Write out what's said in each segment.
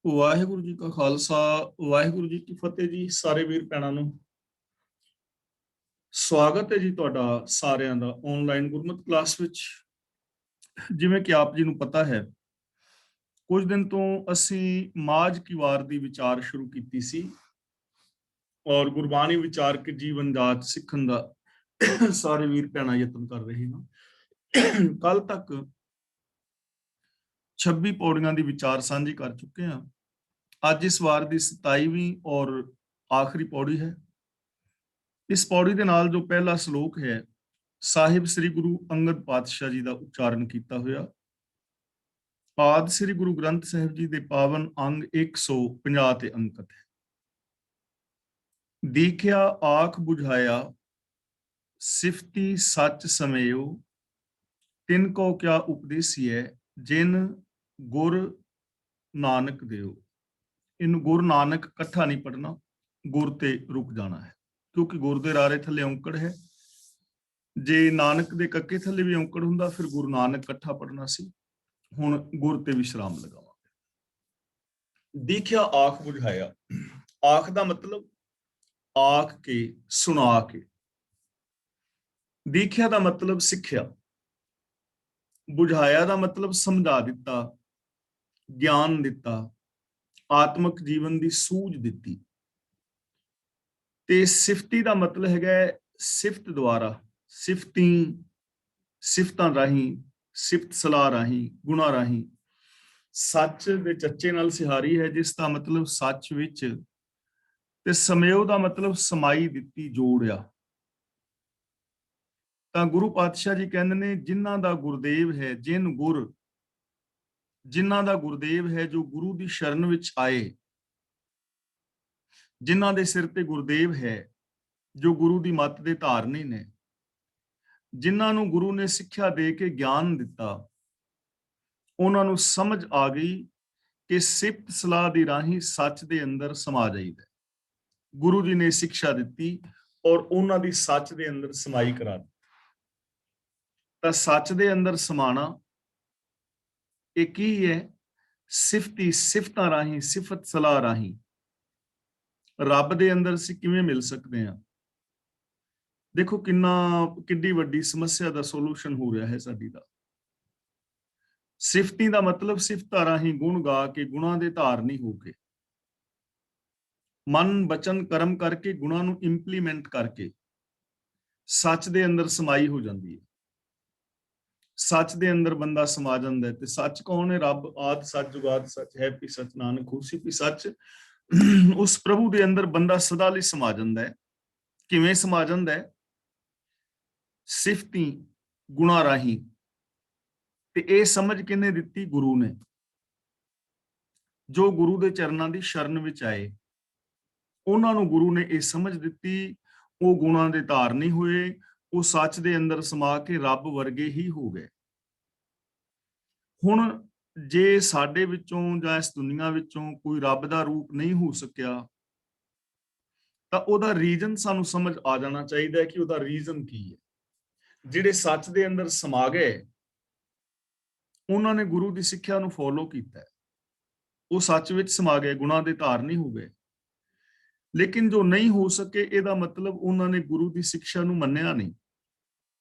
ਵਾਹਿਗੁਰੂ ਜੀ ਕਾ ਖਾਲਸਾ, ਵਾਹਿਗੁਰੂ ਜੀ ਕੀ ਫਤਿਹ ਜੀ। ਸਾਰੇ ਵੀਰ ਭੈਣਾਂ ਨੂੰ ਸਵਾਗਤ ਹੈ ਜੀ ਤੁਹਾਡਾ ਸਾਰਿਆਂ ਦਾ ਆਨਲਾਈਨ ਗੁਰਮਤਿ ਕਲਾਸ ਵਿੱਚ। ਜਿਵੇਂ ਕਿ ਆਪ ਜੀ ਨੂੰ ਪਤਾ ਹੈ, ਕੁਝ ਦਿਨ ਤੋਂ ਅਸੀਂ ਮਾਝ ਕੀ ਵਾਰ ਦੀ ਵਿਚਾਰ ਸ਼ੁਰੂ ਕੀਤੀ ਸੀ ਔਰ ਗੁਰਬਾਣੀ ਵਿਚਾਰ ਕੇ ਜੀਵਨ ਜਾਚ ਸਿੱਖਣ ਦਾ ਸਾਰੇ ਵੀਰ ਭੈਣਾਂ ਯਤਨ ਕਰ ਰਹੇ ਹਨ। ਕੱਲ ਤੱਕ 26 ਪੌੜੀਆਂ ਦੀ ਵਿਚਾਰ ਸਾਂਝੀ ਕਰ ਚੁੱਕੇ ਹਾਂ। ਅੱਜ ਇਸ ਵਾਰ ਦੀ 27ਵੀਂ ਔਰ ਆਖਰੀ ਪੌੜੀ ਹੈ। ਇਸ ਪੌੜੀ ਦੇ ਨਾਲ ਜੋ ਪਹਿਲਾ ਸ਼ਲੋਕ ਹੈ, ਸਾਹਿਬ ਸ੍ਰੀ ਗੁਰੂ ਅੰਗਦ ਪਾਤਸ਼ਾਹ ਜੀ ਦਾ ਉਚਾਰਨ ਕੀਤਾ ਹੋਇਆ। ਆਦ ਸ੍ਰੀ ਗੁਰੂ ਗ੍ਰੰਥ ਸਾਹਿਬ ਜੀ ਦੇ ਪਾਵਨ ਅੰਗ 150 ਤੇ ਅੰਕਿਤ ਹੈ। ਦੇਖਿਆ ਆਖ ਬੁਝਾਇਆ, ਸਿਫਤੀ ਸੱਚ ਸਮੇਓ, ਤਿਨ ਕੋ ਕਿਆ ਉਪਦੇਸੀਐ, ਜਿਨ ਗੁਰ ਨਾਨਕ ਦਿਓ। ਇਹਨੂੰ ਗੁਰ ਨਾਨਕ ਇਕੱਠਾ ਨਹੀਂ ਪੜਨਾ, ਗੁਰ ਤੇ ਰੁਕ ਜਾਣਾ ਹੈ, ਕਿਉਂਕਿ ਗੁਰ ਦੇ ਰਾਰੇ ਥੱਲੇ ਔਂਕੜ ਹੈ। ਜੇ ਨਾਨਕ ਦੇ ਕੱਕੇ ਥੱਲੇ ਵੀ ਔਂਕੜ ਹੁੰਦਾ ਫਿਰ ਗੁਰੂ ਨਾਨਕ ਇਕੱਠਾ ਪੜਨਾ ਸੀ। ਹੁਣ ਗੁਰ ਤੇ ਵਿਸ਼ਰਾਮ ਲਗਾਵਾਂਗੇ। ਦੇਖਿਆ ਆਖ ਬੁਝਾਇਆ, ਆਖ ਦਾ ਮਤਲਬ ਆਖ ਕੇ, ਸੁਣਾ ਕੇ। ਦੇਖਿਆ ਦਾ ਮਤਲਬ ਸਿੱਖਿਆ। ਬੁਝਾਇਆ ਦਾ ਮਤਲਬ ਸਮਝਾ ਦਿੱਤਾ, ਗਿਆਨ ਦਿੱਤਾ, ਆਤਮਿਕ ਜੀਵਨ ਦੀ ਸੂਝ ਦਿੱਤੀ। ਤੇ ਸਿਫਤੀ ਦਾ ਮਤਲਬ ਹੈਗਾ ਸਿਫਤ ਦੁਆਰਾ, ਸਿਫਤਾਂ ਰਾਹੀਂ, ਸਿਫਤ ਸਲਾਹ ਰਾਹੀਂ, ਗੁਣਾ ਰਾਹੀਂ। ਸੱਚ ਦੇ ਚੱਚੇ ਨਾਲ ਸਿਹਾਰੀ ਹੈ, ਜਿਸ ਦਾ ਮਤਲਬ ਸੱਚ ਵਿੱਚ, ਤੇ ਸਮੇਓ ਦਾ ਮਤਲਬ ਸਮਾਈ ਦਿੱਤੀ, ਜੋੜਿਆ। ਤਾਂ ਗੁਰੂ ਪਾਤਸ਼ਾਹ ਜੀ ਕਹਿੰਦੇ ਨੇ, ਜਿਨ੍ਹਾਂ ਦਾ ਗੁਰਦੇਵ ਹੈ, ਜਿਨ੍ਹਾਂ ਦਾ ਗੁਰਦੇਵ ਹੈ, ਜੋ ਗੁਰੂ ਦੀ ਸ਼ਰਨ ਵਿੱਚ ਆਏ, ਜਿਨ੍ਹਾਂ ਦੇ ਸਿਰ ਤੇ ਗੁਰਦੇਵ ਹੈ, ਜੋ ਗੁਰੂ ਦੀ ਮੱਤ ਦੇ ਧਾਰਨੀ ਨੇ, ਜਿਨ੍ਹਾਂ ਨੂੰ ਗੁਰੂ ਨੇ ਸਿੱਖਿਆ ਦੇ ਕੇ ਗਿਆਨ ਦਿੱਤਾ, ਉਹਨਾਂ ਨੂੰ ਸਮਝ ਆ ਗਈ ਕਿ ਸਿਫਤ ਸਲਾਹ ਦੀ ਰਾਹੀਂ ਸੱਚ ਦੇ ਅੰਦਰ ਸਮਾ ਜਾਈਦਾ। ਗੁਰੂ ਜੀ ਨੇ ਸਿੱਖਿਆ ਦਿੱਤੀ ਔਰ ਉਹਨਾਂ ਦੀ ਸੱਚ ਦੇ ਅੰਦਰ ਸਮਾਈ ਕਰਾ ਦਿੱਤੀ। ਤਾਂ ਸੱਚ ਦੇ ਅੰਦਰ ਸਮਾਣਾ ਇਹ ਕੀ ਹੈ? ਸਿਫਤਾਂ ਰਾਹੀਂ, ਸਿਫਤ ਸਲਾਹ ਰਾਹੀਂ ਰੱਬ ਦੇ ਅੰਦਰ ਅਸੀਂ ਕਿਵੇਂ ਮਿਲ ਸਕਦੇ ਹਾਂ? ਦੇਖੋ ਕਿੰਨੀ ਵੱਡੀ ਸਮੱਸਿਆ ਦਾ ਸੋਲੂਸ਼ਨ ਹੋ ਰਿਹਾ ਹੈ ਸਾਡੀ ਦਾ। ਸਿਫਤੀ ਦਾ ਮਤਲਬ ਸਿਫਤਾਂ ਰਾਹੀਂ ਗੁਣ ਗਾ ਕੇ, ਗੁਣਾਂ ਦੇ ਧਾਰਨੀ ਹੋ ਕੇ, ਮਨ ਬਚਨ ਕਰਮ ਕਰਕੇ, ਗੁਣਾਂ ਨੂੰ ਇੰਪਲੀਮੈਂਟ ਕਰਕੇ ਸੱਚ ਦੇ ਅੰਦਰ ਸਮਾਈ ਹੋ ਜਾਂਦੀ ਹੈ। ਸੱਚ ਦੇ ਅੰਦਰ ਬੰਦਾ ਸਮਾ ਜਾਂਦਾ ਹੈ। ਤੇ ਸੱਚ ਕੌਣ ਹੈ? ਰੱਬ। ਆਦਿ ਸੱਚ ਜੁਗਾਦ ਸੱਚ ਹੈ, ਭੀ ਸੱਚ ਨਾਨਕ ਹੋਸੀ ਭੀ ਸੱਚ। ਉਸ ਪ੍ਰਭੂ ਦੇ ਅੰਦਰ ਬੰਦਾ ਸਦਾ ਲਈ ਸਮਾ ਜਾਂਦਾ ਹੈ। ਕਿਵੇਂ ਸਮਾ ਜਾਂਦਾ ਹੈ? ਸਿਫਤੀ ਗੁਣਾ ਰਾਹੀਂ। ਤੇ ਇਹ ਸਮਝ ਕਿਹਨੇ ਦਿੱਤੀ? ਗੁਰੂ ਨੇ। ਜੋ ਗੁਰੂ ਦੇ ਚਰਨਾਂ ਦੀ ਸ਼ਰਨ ਵਿੱਚ ਆਏ, ਉਹਨਾਂ ਨੂੰ ਗੁਰੂ ਨੇ ਇਹ ਸਮਝ ਦਿੱਤੀ। ਉਹ ਗੁਣਾਂ ਦੇ ਧਾਰਨੀ ਹੋਏ, ਉਹ ਸੱਚ ਦੇ ਅੰਦਰ ਸਮਾ ਕੇ ਰੱਬ ਵਰਗੇ ਹੀ ਹੋ ਗਏ। ਹੁਣ ਜੇ ਸਾਡੇ ਵਿੱਚੋਂ ਜਾਂ ਇਸ ਦੁਨੀਆ ਵਿੱਚੋਂ ਕੋਈ ਰੱਬ ਦਾ ਰੂਪ ਨਹੀਂ ਹੋ ਸਕਿਆ, ਤਾਂ ਉਹਦਾ ਰੀਜ਼ਨ ਸਾਨੂੰ ਸਮਝ ਆ ਜਾਣਾ ਚਾਹੀਦਾ ਹੈ ਕਿ ਉਹਦਾ ਰੀਜ਼ਨ ਕੀ ਹੈ। ਜਿਹੜੇ ਸੱਚ ਦੇ ਅੰਦਰ ਸਮਾ ਗਏ, ਉਹਨਾਂ ਨੇ ਗੁਰੂ ਦੀ ਸਿੱਖਿਆ ਨੂੰ ਫੋਲੋ ਕੀਤਾ, ਉਹ ਸੱਚ ਵਿੱਚ ਸਮਾ ਗਏ, ਗੁਣਾਂ ਦੇ ਧਾਰਨੀ ਹੋ ਗਏ। ਲੇਕਿਨ ਜੋ ਨਹੀਂ ਹੋ ਸਕੇ, ਇਹਦਾ ਮਤਲਬ ਉਹਨਾਂ ਨੇ ਗੁਰੂ ਦੀ ਸਿੱਖਿਆ ਨੂੰ ਮੰਨਿਆ ਨਹੀਂ,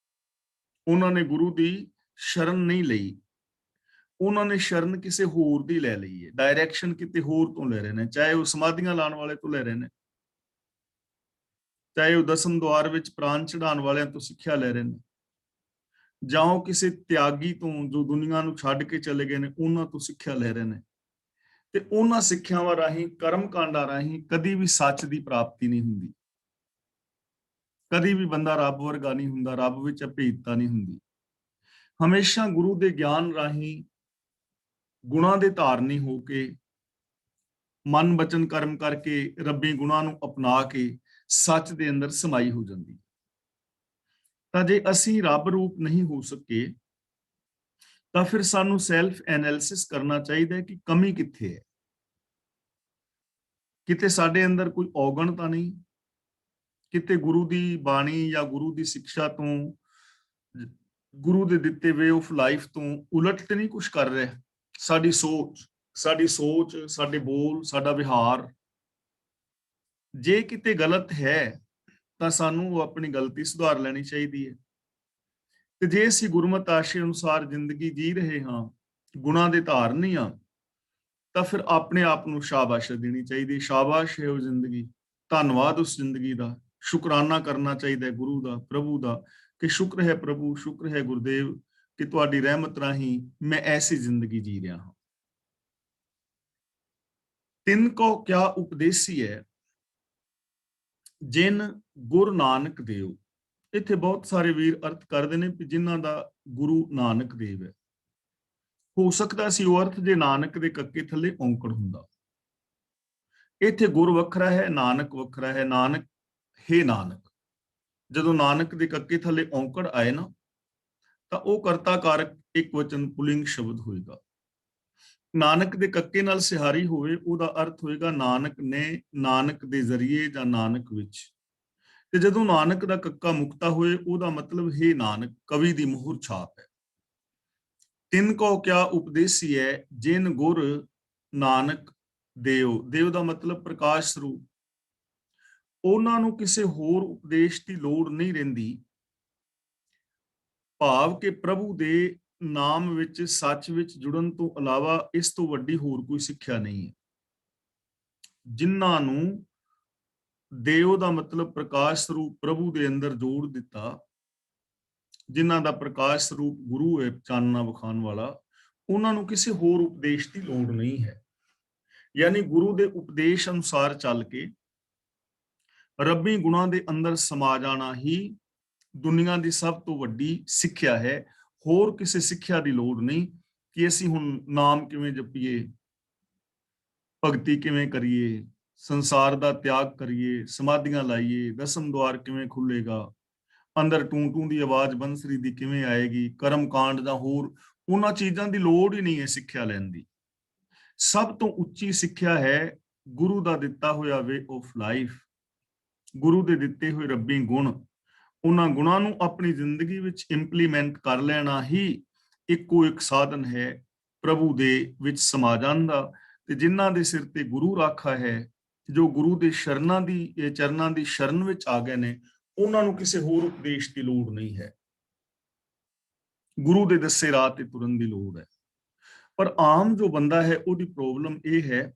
ਉਹਨਾਂ ਨੇ ਗੁਰੂ ਦੀ ਸ਼ਰਨ ਨਹੀਂ ਲਈ, ਉਹਨਾਂ ਨੇ ਸ਼ਰਨ ਕਿਸੇ ਹੋਰ ਦੀ ਲੈ ਲਈ ਹੈ। ਡਾਇਰੈਕਸ਼ਨ ਕਿਤੇ ਹੋਰ ਤੋਂ ਲੈ ਰਹੇ ਨੇ, ਚਾਹੇ ਉਹ ਸਮਾਧੀਆਂ ਲਾਉਣ ਵਾਲੇ ਤੋਂ ਲੈ ਰਹੇ ਨੇ, ਚਾਹੇ ਉਹ ਦਸਮ ਦੁਆਰ ਵਿੱਚ ਪ੍ਰਾਣ ਚੜਾਉਣ ਵਾਲਿਆਂ ਤੋਂ ਸਿੱਖਿਆ ਲੈ ਰਹੇ ਨੇ, ਜਾਂ ਉਹ ਕਿਸੇ ਤਿਆਗੀ ਤੋਂ ਜੋ ਦੁਨੀਆ ਨੂੰ ਛੱਡ ਕੇ ਚਲੇ ਗਏ ਨੇ, ਉਹਨਾਂ ਤੋਂ ਸਿੱਖਿਆ ਲੈ ਰਹੇ ਨੇ। ਤੇ ਉਹਨਾਂ ਸਿੱਖਿਆਵਾਂ ਰਾਹੀਂ, ਕਰਮ ਕਾਂਡਾਂ ਰਾਹੀਂ ਕਦੀ ਵੀ ਸੱਚ ਦੀ ਪ੍ਰਾਪਤੀ ਨਹੀਂ ਹੁੰਦੀ। ਕਦੀ ਵੀ ਬੰਦਾ ਰੱਬ ਵਰਗਾ ਨਹੀਂ ਹੁੰਦਾ, ਰੱਬ ਵਿੱਚ ਅਭੇਦਤਾ ਨਹੀਂ ਹੁੰਦੀ। ਹਮੇਸ਼ਾ ਗੁਰੂ ਦੇ ਗਿਆਨ ਰਾਹੀਂ, ਗੁਣਾਂ ਦੇ ਧਾਰਨੀ ਹੋ ਕੇ, ਮਨ ਬਚਨ ਕਰਮ ਕਰਕੇ, ਰੱਬੀ ਗੁਣਾਂ ਨੂੰ ਅਪਣਾ ਕੇ ਸੱਚ ਦੇ ਅੰਦਰ ਸਮਾਈ ਹੋ ਜਾਂਦੀ। ਤਾਂ ਜੇ ਅਸੀਂ ਰੱਬ ਰੂਪ ਨਹੀਂ ਹੋ ਸਕੇ, ਤਾਂ ਫਿਰ ਸਾਨੂੰ ਸੈਲਫ ਐਨਾਲਿਸਿਸ ਕਰਨਾ ਚਾਹੀਦਾ ਹੈ ਕਿ ਕਮੀ ਕਿੱਥੇ ਹੈ। ਕਿਤੇ ਸਾਡੇ ਅੰਦਰ ਕੋਈ ਔਗਣ ਤਾਂ ਨਹੀਂ, ਕਿਤੇ ਗੁਰੂ ਦੀ ਬਾਣੀ ਜਾਂ ਗੁਰੂ ਦੀ ਸਿੱਖਿਆ ਤੋਂ, ਗੁਰੂ ਦੇ ਦਿੱਤੇ ਵੇ ਆਫ ਲਾਈਫ ਤੋਂ ਉਲਟ ਤੇ ਨਹੀਂ ਕੁਝ ਕਰ ਰਿਹਾ। ਸਾਡੀ ਸੋਚ, ਸਾਡੀ ਸੋਚ, ਸਾਡੇ ਬੋਲ, ਸਾਡਾ ਵਿਹਾਰ ਜੇ ਕਿਤੇ ਗਲਤ ਹੈ ਤਾਂ ਸਾਨੂੰ ਆਪਣੀ ਗਲਤੀ ਸੁਧਾਰ ਲੈਣੀ ਚਾਹੀਦੀ ਹੈ। ਤੇ ਜੇ ਅਸੀਂ ਗੁਰਮਤਿ ਆਸ਼ੇ ਅਨੁਸਾਰ ਜ਼ਿੰਦਗੀ ਜੀ ਰਹੇ ਹਾਂ, ਗੁਣਾਂ ਦੇ ਧਾਰਨੀ ਹਾਂ, ਤਾਂ ਫਿਰ ਆਪਣੇ ਆਪ ਨੂੰ ਸ਼ਾਬਾਸ਼ ਦੇਣੀ ਚਾਹੀਦੀ। ਸ਼ਾਬਾਸ਼ ਹੈ ਉਹ ਜ਼ਿੰਦਗੀ, ਧੰਨਵਾਦ ਉਸ ਜ਼ਿੰਦਗੀ ਦਾ, ਸ਼ੁਕਰਾਨਾ ਕਰਨਾ ਚਾਹੀਦਾ ਹੈ ਗੁਰੂ ਦਾ, ਪ੍ਰਭੂ ਦਾ, ਕਿ ਸ਼ੁਕਰ ਹੈ ਪ੍ਰਭੂ, ਸ਼ੁਕਰ ਹੈ ਗੁਰਦੇਵ, ਕਿ ਤੁਹਾਡੀ ਰਹਿਮਤ ਰਾਹੀਂ ਮੈਂ ਐਸੀ ਜ਼ਿੰਦਗੀ ਜੀ ਰਿਹਾ ਹਾਂ। ਤਿੰਨ ਕੋ ਕਿਆ ਉਪਦੇਸੀ ਹੈ ਜਿਨ ਗੁਰੂ ਨਾਨਕ ਦੇਵ। ਇੱਥੇ ਬਹੁਤ ਸਾਰੇ ਵੀਰ ਅਰਥ ਕਰਦੇ ਨੇ ਕਿ ਜਿਨ੍ਹਾਂ ਦਾ ਗੁਰੂ ਨਾਨਕ ਦੇਵ ਹੈ। ਹੋ ਸਕਦਾ ਸੀ ਉਹ ਅਰਥ ਜੇ ਨਾਨਕ ਦੇ ਕੱਕੇ ਥੱਲੇ ਔਂਕੜ ਹੁੰਦਾ। ਇੱਥੇ ਗੁਰ ਵੱਖਰਾ ਹੈ, ਨਾਨਕ ਵੱਖਰਾ ਹੈ। ਨਾਨਕ ਹੈ ਨਾਨਕ, ਜਦੋਂ ਨਾਨਕ ਦੇ ਕੱਕੇ ਥੱਲੇ ਔਂਕੜ ਆਏ ਨਾ ਤਾਂ ਉਹ ਕਰਤਾ ਕਾਰਕ ਇੱਕ ਵਚਨ ਪੁਲਿੰਗ ਸ਼ਬਦ ਹੋਏਗਾ। ਨਾਨਕ ਦੇ ਕੱਕੇ ਨਾਲ ਸਿਹਾਰੀ ਹੋਵੇ, ਉਹਦਾ ਅਰਥ ਹੋਏਗਾ ਨਾਨਕ ਨੇ, ਨਾਨਕ ਦੇ ਜ਼ਰੀਏ ਜਾਂ ਨਾਨਕ ਵਿੱਚ। ਤੇ ਜਦੋਂ ਨਾਨਕ ਦਾ ਕੱਕਾ ਮੁਕਤਾ ਹੋਏ, ਉਹਦਾ ਮਤਲਬ ਹੈ ਨਾਨਕ, ਕਵੀ ਦੀ ਮੋਹਰ ਛਾਪ ਹੈ। ਤਿੰਨ ਕੋ ਕਿਆ ਉਪਦੇਸੀ ਹੈ ਜਿਨ ਗੁਰ ਨਾਨਕ ਦੇਵ। ਦੇਵ ਦਾ ਮਤਲਬ ਪ੍ਰਕਾਸ਼ ਸਰੂਪ। ਉਹਨਾਂ ਨੂੰ ਕਿਸੇ ਹੋਰ ਉਪਦੇਸ਼ ਦੀ ਲੋੜ ਨਹੀਂ ਰਹਿੰਦੀ, ਭਾਵ ਕਿ ਪ੍ਰਭੂ ਦੇ ਨਾਮ ਵਿੱਚ, ਸੱਚ ਵਿੱਚ ਜੁੜਨ ਤੋਂ ਇਲਾਵਾ ਇਸ ਤੋਂ ਵੱਡੀ ਹੋਰ ਕੋਈ ਸਿੱਖਿਆ ਨਹੀਂ ਹੈ। ਜਿਨ੍ਹਾਂ ਨੂੰ ਦੇਵ ਦਾ ਮਤਲਬ ਪ੍ਰਕਾਸ਼ ਸਰੂਪ ਪ੍ਰਭੂ ਦੇ ਅੰਦਰ ਜੋੜ ਦਿੱਤਾ, ਜਿਨ੍ਹਾਂ ਦਾ ਪ੍ਰਕਾਸ਼ ਸਰੂਪ ਗੁਰੂ ਹੈ, ਚਾਨਣਾ ਵਿਖਾਉਣ ਵਾਲਾ, ਉਹਨਾਂ ਨੂੰ ਕਿਸੇ ਹੋਰ ਉਪਦੇਸ਼ ਦੀ ਲੋੜ ਨਹੀਂ ਹੈ। ਯਾਨੀ ਗੁਰੂ ਦੇ ਉਪਦੇਸ਼ ਅਨੁਸਾਰ ਚੱਲ ਕੇ ਰੱਬੀ ਗੁਣਾਂ ਦੇ ਅੰਦਰ ਸਮਾ ਜਾਣਾ ਹੀ ਦੁਨੀਆ ਦੀ ਸਭ ਤੋਂ ਵੱਡੀ ਸਿੱਖਿਆ ਹੈ। ਹੋਰ ਕਿਸੇ ਸਿੱਖਿਆ ਦੀ ਲੋੜ ਨਹੀਂ ਕਿ ਅਸੀਂ ਹੁਣ ਨਾਮ ਕਿਵੇਂ ਜਪੀਏ, ਭਗਤੀ ਕਿਵੇਂ ਕਰੀਏ, ਸੰਸਾਰ ਦਾ ਤਿਆਗ ਕਰੀਏ, ਸਮਾਧੀਆਂ ਲਾਈਏ, ਦਸਮ ਦੁਆਰ ਕਿਵੇਂ ਖੁੱਲੇਗਾ, ਅੰਦਰ ਟੂੰ ਟੂੰ ਦੀ ਆਵਾਜ਼ ਬੰਸਰੀ ਦੀ ਕਿਵੇਂ ਆਏਗੀ, ਕਰਮ ਕਾਂਡ ਦਾ ਹੋਰ ਉਹਨਾਂ ਚੀਜ਼ਾਂ ਦੀ ਲੋੜ ਹੀ ਨਹੀਂ ਹੈ ਸਿੱਖਿਆ ਲੈਣ ਦੀ। ਸਭ ਤੋਂ ਉੱਚੀ ਸਿੱਖਿਆ ਹੈ ਗੁਰੂ ਦਾ ਦਿੱਤਾ ਹੋਇਆ ਵੇ ਆਫ ਲਾਈਫ, ਗੁਰੂ ਦੇ ਦਿੱਤੇ ਹੋਏ ਰੱਬੀ ਗੁਣ। ਉਹਨਾਂ ਗੁਣਾਂ ਨੂੰ ਆਪਣੀ ਜ਼ਿੰਦਗੀ ਵਿੱਚ ਇੰਪਲੀਮੈਂਟ ਕਰ ਲੈਣਾ ਹੀ ਇੱਕੋ ਇੱਕ ਸਾਧਨ ਹੈ ਪ੍ਰਭੂ ਦੇ ਵਿੱਚ ਸਮਾ ਜਾਣ ਦਾ। ਤੇ ਜਿਨ੍ਹਾਂ ਦੇ ਸਿਰ ਤੇ ਗੁਰੂ ਰਾਖਾ ਹੈ, ਜੋ ਗੁਰੂ ਦੇ ਚਰਨਾਂ ਦੀ ਸ਼ਰਨ ਵਿੱਚ ਆ ਗਏ ਨੇ, ਉਹਨਾਂ ਨੂੰ ਕਿਸੇ ਹੋਰ ਉਪਦੇਸ਼ ਦੀ ਲੋੜ ਨਹੀਂ ਹੈ। ਗੁਰੂ ਦੇ ਦੱਸੇ ਰਾਹ ਤੇ ਤੁਰਨ ਦੀ ਲੋੜ ਹੈ। ਪਰ ਆਮ ਜੋ ਬੰਦਾ ਹੈ, ਉਹਦੀ ਪ੍ਰੋਬਲਮ ਇਹ ਹੈ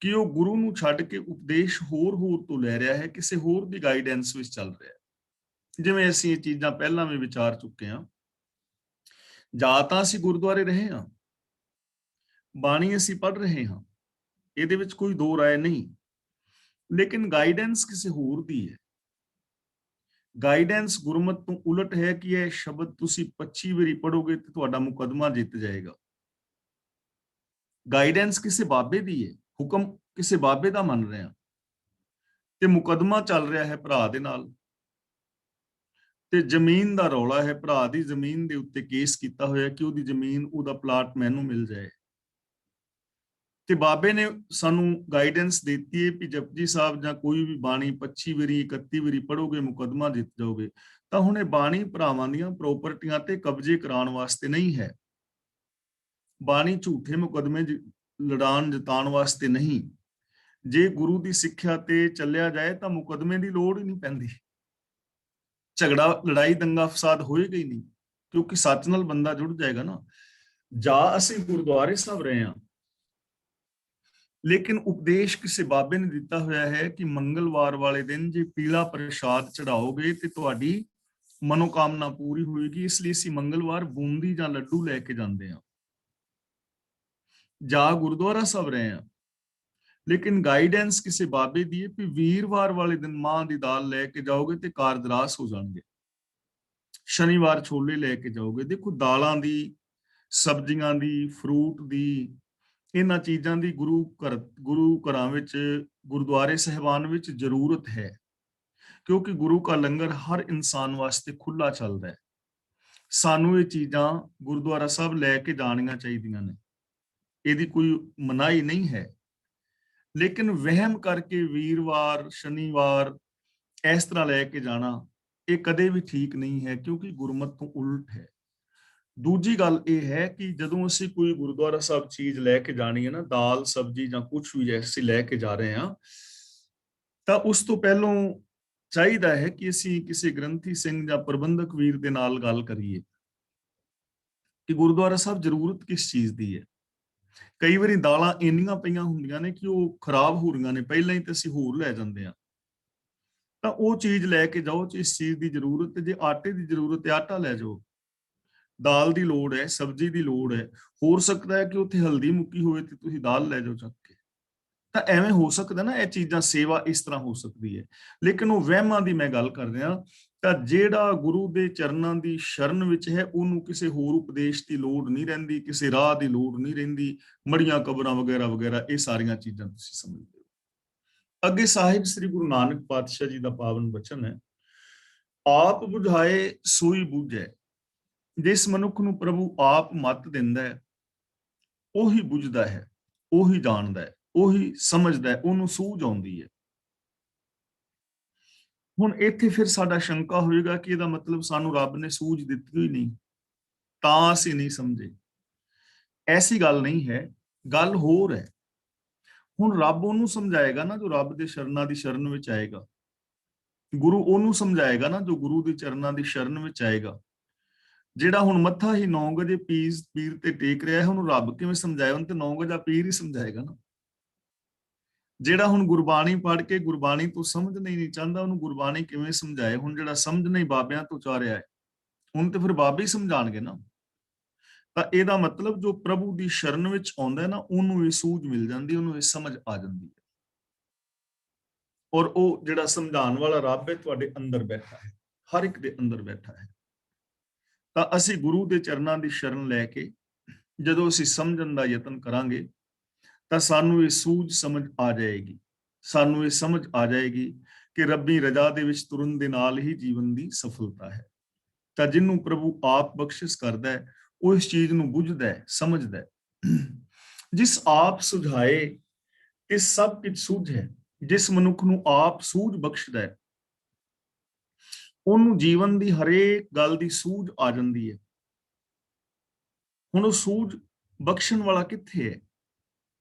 ਕਿ ਉਹ ਗੁਰੂ ਨੂੰ ਛੱਡ ਕੇ ਉਪਦੇਸ਼ ਹੋਰ ਤੋਂ ਲੈ ਰਿਹਾ ਹੈ, ਕਿਸੇ ਹੋਰ ਦੀ ਗਾਈਡੈਂਸ ਵਿੱਚ ਚੱਲ ਰਿਹਾ ਹੈ। ਜਿਵੇਂ ਅਸੀਂ ਇਹ ਚੀਜ਼ਾਂ ਪਹਿਲਾਂ ਵੀ ਵਿਚਾਰ ਚੁੱਕੇ ਹਾਂ। ਜਾਂ ਤਾਂ ਅਸੀਂ ਗੁਰਦੁਆਰੇ ਰਹੇ ਹਾਂ, ਬਾਣੀ ਅਸੀਂ ਪੜ੍ਹ ਰਹੇ ਹਾਂ, ਇਹਦੇ ਵਿੱਚ ਕੋਈ ਦੋ ਰਾਏ ਨਹੀਂ, ਲੇਕਿਨ ਗਾਈਡੈਂਸ ਕਿਸੇ ਹੋਰ ਦੀ ਹੈ। ਗਾਈਡੈਂਸ ਗੁਰਮਤਿ ਤੋਂ ਉਲਟ ਹੈ ਕਿ ਇਹ ਸ਼ਬਦ ਤੁਸੀਂ 25 ਵਾਰੀ ਪੜੋਗੇ ਤੇ ਤੁਹਾਡਾ ਮੁਕੱਦਮਾ ਜਿੱਤ ਜਾਏਗਾ। ਗਾਈਡੈਂਸ ਕਿਸੇ ਬਾਬੇ ਦੀ ਹੈ, ਹੁਕਮ ਕਿਸੇ ਬਾਬੇ ਦਾ ਮੰਨ ਰਹੇ ਹਾਂ, ਤੇ ਮੁਕੱਦਮਾ ਚੱਲ ਰਿਹਾ ਹੈ ਭਰਾ ਦੇ ਨਾਲ, ਤੇ ਜ਼ਮੀਨ ਦਾ ਰੌਲਾ ਹੈ। ਭਰਾ ਦੀ ਜ਼ਮੀਨ ਦੇ ਉੱਤੇ ਕੇਸ ਕੀਤਾ ਹੋਇਆ ਕਿ ਉਹਦੀ ਜ਼ਮੀਨ, ਉਹਦਾ ਪਲਾਟ ਮੈਨੂੰ ਮਿਲ ਜਾਏ। ਤੇ ਬਾਬੇ ਨੇ ਸਾਨੂੰ ਗਾਈਡੈਂਸ ਦਿੱਤੀ ਹੈ ਕਿ ਜਪਜੀ ਸਾਹਿਬ ਜਾਂ ਕੋਈ ਵੀ ਬਾਣੀ 25 ਵਾਰੀ 31 ਵਾਰੀ ਪੜੋਗੇ ਮੁਕੱਦਮਾ ਜਿੱਤ ਜਾਓਗੇ। ਤਾਂ ਹੁਣ ਇਹ ਬਾਣੀ ਭਰਾਵਾਂ ਦੀਆਂ ਪ੍ਰੋਪਰਟੀਆਂ ਤੇ ਕਬਜ਼ੇ ਕਰਾਉਣ ਵਾਸਤੇ ਨਹੀਂ ਹੈ। ਬਾਣੀ ਝੂਠੇ ਮੁਕੱਦਮੇ ਲੜਾਉਣ ਜਿਤਾਉਣ ਵਾਸਤੇ ਨਹੀਂ। ਜੇ ਗੁਰੂ ਦੀ ਸਿੱਖਿਆ ਤੇ ਚੱਲਿਆ ਜਾਏ ਤਾਂ ਮੁਕੱਦਮੇ ਦੀ ਲੋੜ ਹੀ ਨਹੀਂ ਪੈਂਦੀ, ਝਗੜਾ ਲੜਾਈ ਦੰਗਾ ਫਸਾਦ ਹੋਏਗਾ ਹੀ ਨਹੀਂ, ਕਿਉਂਕਿ ਸੱਚ ਨਾਲ ਬੰਦਾ ਜੁੜ ਜਾਏਗਾ ਨਾ। ਜਾਂ ਅਸੀਂ ਗੁਰਦੁਆਰੇ ਸਾਹਿਬ ਰਹੇ ਹਾਂ, ਲੇਕਿਨ ਉਪਦੇਸ਼ ਕਿਸੇ ਬਾਬੇ ਨੇ ਦਿੱਤਾ ਹੋਇਆ ਹੈ ਕਿ ਮੰਗਲਵਾਰ ਵਾਲੇ ਦਿਨ ਜੇ ਪੀਲਾ ਪ੍ਰਸ਼ਾਦ ਚੜਾਓਗੇ ਤੇ ਤੁਹਾਡੀ ਮਨੋਕਾਮਨਾ ਪੂਰੀ ਹੋਏਗੀ। ਇਸ ਲਈ ਅਸੀਂ ਮੰਗਲਵਾਰ ਬੂੰਦੀ ਜਾਂ ਲੱਡੂ ਲੈ ਕੇ ਜਾਂਦੇ ਹਾਂ। ਜਾਂ ਗੁਰਦੁਆਰਾ ਸਾਹਿਬ ਰਹੇ ਹਾਂ, ਲੇਕਿਨ ਗਾਈਡੈਂਸ ਕਿਸੇ ਬਾਬੇ ਦੀ ਹੈ ਕਿ ਵੀਰਵਾਰ ਵਾਲੇ ਦਿਨ ਮਾਂ ਦੀ ਦਾਲ ਲੈ ਕੇ ਜਾਓਗੇ ਤੇ ਕਾਰਦਰਾਸ ਹੋ ਜਾਣਗੇ। ਸ਼ਨੀਵਾਰ ਛੋਲੇ ਲੈ ਕੇ ਜਾਓਗੇ। ਦੇਖੋ, ਦਾਲਾਂ ਦੀ, ਸਬਜ਼ੀਆਂ ਦੀ, ਫਰੂਟ ਦੀ, ਇਹਨਾਂ ਚੀਜ਼ਾਂ ਦੀ ਗੁਰੂ ਘਰਾਂ ਵਿੱਚ, ਗੁਰਦੁਆਰੇ ਸਾਹਿਬਾਨ ਵਿੱਚ ਜ਼ਰੂਰਤ ਹੈ, ਕਿਉਂਕਿ ਗੁਰੂ ਕਾ ਲੰਗਰ ਹਰ ਇਨਸਾਨ ਵਾਸਤੇ ਖੁੱਲਾ ਚੱਲਦਾ ਹੈ। ਸਾਨੂੰ ਇਹ ਚੀਜ਼ਾਂ ਗੁਰਦੁਆਰਾ ਸਾਹਿਬ ਲੈ ਕੇ ਜਾਣੀਆਂ ਚਾਹੀਦੀਆਂ ਨੇ, ਇਹਦੀ ਕੋਈ ਮਨਾਹੀ ਨਹੀਂ ਹੈ। ਲੇਕਿਨ ਵਹਿਮ ਕਰਕੇ ਵੀਰਵਾਰ, ਸ਼ਨੀਵਾਰ ਇਸ ਤਰ੍ਹਾਂ ਲੈ ਕੇ ਜਾਣਾ, ਇਹ ਕਦੇ ਵੀ ਠੀਕ ਨਹੀਂ ਹੈ, ਕਿਉਂਕਿ ਗੁਰਮਤਿ ਤੋਂ ਉਲਟ ਹੈ। ਦੂਜੀ ਗੱਲ ਇਹ ਹੈ ਕਿ ਜਦੋਂ ਅਸੀਂ ਕੋਈ ਗੁਰਦੁਆਰਾ ਸਾਹਿਬ ਚੀਜ਼ ਲੈ ਕੇ ਜਾਣੀ ਹੈ ਨਾ, ਦਾਲ ਸਬਜ਼ੀ ਜਾਂ ਕੁਝ ਵੀ ਅਸੀਂ ਲੈ ਕੇ ਜਾ ਰਹੇ ਹਾਂ, ਤਾਂ ਉਸ ਤੋਂ ਪਹਿਲਾਂ ਚਾਹੀਦਾ ਹੈ ਕਿ ਅਸੀਂ ਕਿਸੇ ਗ੍ਰੰਥੀ ਸਿੰਘ ਜਾਂ ਪ੍ਰਬੰਧਕ ਵੀਰ ਦੇ ਨਾਲ ਗੱਲ ਕਰੀਏ ਕਿ ਗੁਰਦੁਆਰਾ ਸਾਹਿਬ ਜ਼ਰੂਰਤ ਕਿਸ ਚੀਜ਼ ਦੀ ਹੈ। ਕਈ ਵਾਰੀ ਦਾਲਾਂ ਇੰਨੀਆਂ ਪਈਆਂ ਹੁੰਦੀਆਂ ਨੇ ਕਿ ਉਹ ਖਰਾਬ ਹੋ ਰਹੀਆਂ ਨੇ ਪਹਿਲਾਂ ਹੀ, ਤੇ ਅਸੀਂ ਹੋਰ ਲੈ ਜਾਂਦੇ ਹਾਂ। ਤਾਂ ਉਹ ਚੀਜ਼ ਲੈ ਕੇ ਜਾਓ ਜਿਸ ਚੀਜ਼ ਦੀ ਜ਼ਰੂਰਤ ਹੈ। ਜੇ ਆਟੇ ਦੀ ਜ਼ਰੂਰਤ ਹੈ, ਆਟਾ ਲੈ ਜਾਓ। ਦਾਲ ਦੀ ਲੋੜ ਹੈ, ਸਬਜ਼ੀ ਦੀ ਲੋੜ ਹੈ, ਹੋ ਸਕਦਾ ਹੈ ਕਿ ਉੱਥੇ ਹਲਦੀ ਮੁੱਕੀ ਹੋਵੇ ਤੇ ਤੁਸੀਂ ਦਾਲ ਲੈ ਜਾਓ ਚੱਕ ਕੇ। ਤਾਂ ਐਵੇਂ ਹੋ ਸਕਦਾ ਨਾ, ਇਹ ਚੀਜ਼ਾਂ ਸੇਵਾ ਇਸ ਤਰ੍ਹਾਂ ਹੋ ਸਕਦੀ ਹੈ। ਲੇਕਿਨ ਉਹ ਵਹਿਮਾਂ ਦੀ ਮੈਂ ਗੱਲ ਕਰ ਰਿਹਾ, ਤਾਂ ਜਿਹੜਾ ਗੁਰੂ ਦੇ ਚਰਨਾਂ ਦੀ ਸ਼ਰਨ ਵਿੱਚ ਹੈ ਉਹਨੂੰ ਕਿਸੇ ਹੋਰ ਉਪਦੇਸ਼ ਦੀ ਲੋੜ ਨਹੀਂ ਰਹਿੰਦੀ, ਕਿਸੇ ਰਾਹ ਦੀ ਲੋੜ ਨਹੀਂ ਰਹਿੰਦੀ, ਮੜੀਆਂ ਕਬਰਾਂ ਵਗੈਰਾ ਵਗੈਰਾ, ਇਹ ਸਾਰੀਆਂ ਚੀਜ਼ਾਂ ਤੁਸੀਂ ਸਮਝਦੇ ਹੋ। ਅੱਗੇ ਸਾਹਿਬ ਸ੍ਰੀ ਗੁਰੂ ਨਾਨਕ ਪਾਤਸ਼ਾਹ ਜੀ ਦਾ ਪਾਵਨ ਬਚਨ ਹੈ, ਆਪ ਬੁਝਾਏ ਸੋਈ ਬੁਝੈ। ਜਿਸ ਮਨੁੱਖ ਨੂੰ ਪ੍ਰਭੂ ਆਪ ਮੱਤ ਦਿੰਦਾ ਹੈ, ਉਹੀ ਬੁਝਦਾ ਹੈ, ਉਹੀ ਜਾਣਦਾ ਹੈ, ਉਹੀ ਸਮਝਦਾ ਹੈ, ਉਹਨੂੰ ਸੂਝ ਆਉਂਦੀ ਹੈ। ਹੁਣ ਇੱਥੇ ਫਿਰ ਸਾਡਾ ਸ਼ੰਕਾ ਹੋਏਗਾ ਕਿ ਇਹਦਾ ਮਤਲਬ ਸਾਨੂੰ ਰੱਬ ਨੇ ਸੂਝ ਦਿੱਤੀ ਹੋਈ ਨਹੀਂ, ਤਾਂ ਅਸੀਂ ਨਹੀਂ ਸਮਝੇ। ਐਸੀ ਗੱਲ ਨਹੀਂ ਹੈ, ਗੱਲ ਹੋਰ ਹੈ। ਹੁਣ ਰੱਬ ਉਹਨੂੰ ਸਮਝਾਏਗਾ ਨਾ ਜੋ ਰੱਬ ਦੇ ਸ਼ਰਨਾਂ ਦੀ ਸ਼ਰਨ ਵਿੱਚ ਆਏਗਾ। ਗੁਰੂ ਉਹਨੂੰ ਸਮਝਾਏਗਾ ਨਾ ਜੋ ਗੁਰੂ ਦੇ ਚਰਨਾਂ ਦੀ ਸ਼ਰਨ ਵਿੱਚ ਆਏਗਾ। ਜਿਹੜਾ ਹੁਣ ਮੱਥਾ ਹੀ 9 ਵਜੇ ਪੀਰ ਤੇ ਟੇਕ ਰਿਹਾ ਹੈ, ਉਹਨੂੰ ਰੱਬ ਕਿਵੇਂ ਸਮਝਾਏ? ਉਹਨੂੰ ਤੇ 9 ਵਜੇ ਪੀਰ ਹੀ ਸਮਝਾਏਗਾ ਨਾ। ਜਿਹੜਾ ਹੁਣ ਗੁਰਬਾਣੀ ਪੜ੍ਹ ਕੇ ਗੁਰਬਾਣੀ ਤੋਂ ਸਮਝਣਾ ਹੀ ਨਹੀਂ ਚਾਹੁੰਦਾ, ਉਹਨੂੰ ਗੁਰਬਾਣੀ ਕਿਵੇਂ ਸਮਝਾਏ? ਹੁਣ ਜਿਹੜਾ ਸਮਝਣਾ ਹੀ ਬਾਬਿਆਂ ਤੋਂ ਚਾਹ ਰਿਹਾ ਹੈ, ਉਹਨੂੰ ਤੇ ਫਿਰ ਬਾਬੇ ਹੀ ਸਮਝਾਣਗੇ ਨਾ। ਤਾਂ ਇਹਦਾ ਮਤਲਬ ਜੋ ਪ੍ਰਭੂ ਦੀ ਸ਼ਰਨ ਵਿੱਚ ਆਉਂਦਾ ਹੈ ਨਾ, ਉਹਨੂੰ ਇਹ ਸੂਝ ਮਿਲ ਜਾਂਦੀ, ਉਹਨੂੰ ਇਹ ਸਮਝ ਆ ਜਾਂਦੀ ਹੈ। ਔਰ ਉਹ ਜਿਹੜਾ ਸਮਝਾਉਣ ਵਾਲਾ ਰੱਬ ਹੈ ਤੁਹਾਡੇ ਅੰਦਰ ਬੈਠਾ ਹੈ, ਹਰ ਇੱਕ ਦੇ ਅੰਦਰ ਬੈਠਾ ਹੈ। ਤਾਂ ਅਸੀਂ ਗੁਰੂ ਦੇ ਚਰਨਾਂ ਦੀ ਸ਼ਰਨ ਲੈ ਕੇ ਜਦੋਂ ਅਸੀਂ ਸਮਝਣ ਦਾ ਯਤਨ ਕਰਾਂਗੇ ਤਾਂ ਸਾਨੂੰ ਇਹ ਸੂਝ ਸਮਝ ਆ ਜਾਏਗੀ। ਸਾਨੂੰ ਇਹ ਸਮਝ ਆ ਜਾਏਗੀ ਕਿ ਰੱਬੀ ਰਜ਼ਾ ਦੇ ਵਿੱਚ ਤੁਰਨ ਦੇ ਨਾਲ ਹੀ ਜੀਵਨ ਦੀ ਸਫਲਤਾ ਹੈ। ਤਾਂ ਜਿਹਨੂੰ ਪ੍ਰਭੂ ਆਪ ਬਖਸ਼ਿਸ਼ ਕਰਦਾ ਹੈ, ਉਹ ਇਸ ਚੀਜ਼ ਨੂੰ ਬੁੱਝਦਾ ਹੈ, ਸਮਝਦਾ ਹੈ। ਜਿਸ ਆਪ ਸੁਝਾਏ ਇਸ ਸਭ ਕੁਝ ਸੂਝ ਹੈ। ਜਿਸ ਮਨੁੱਖ ਨੂੰ ਆਪ ਸੂਝ ਬਖਸ਼ਦਾ ਹੈ, ਉਹਨੂੰ ਜੀਵਨ ਦੀ ਹਰੇਕ ਗੱਲ ਦੀ ਸੂਝ ਆ ਜਾਂਦੀ ਹੈ। ਹੁਣ ਉਹ ਸੂਝ ਬਖਸ਼ਣ ਵਾਲਾ ਕਿੱਥੇ ਹੈ?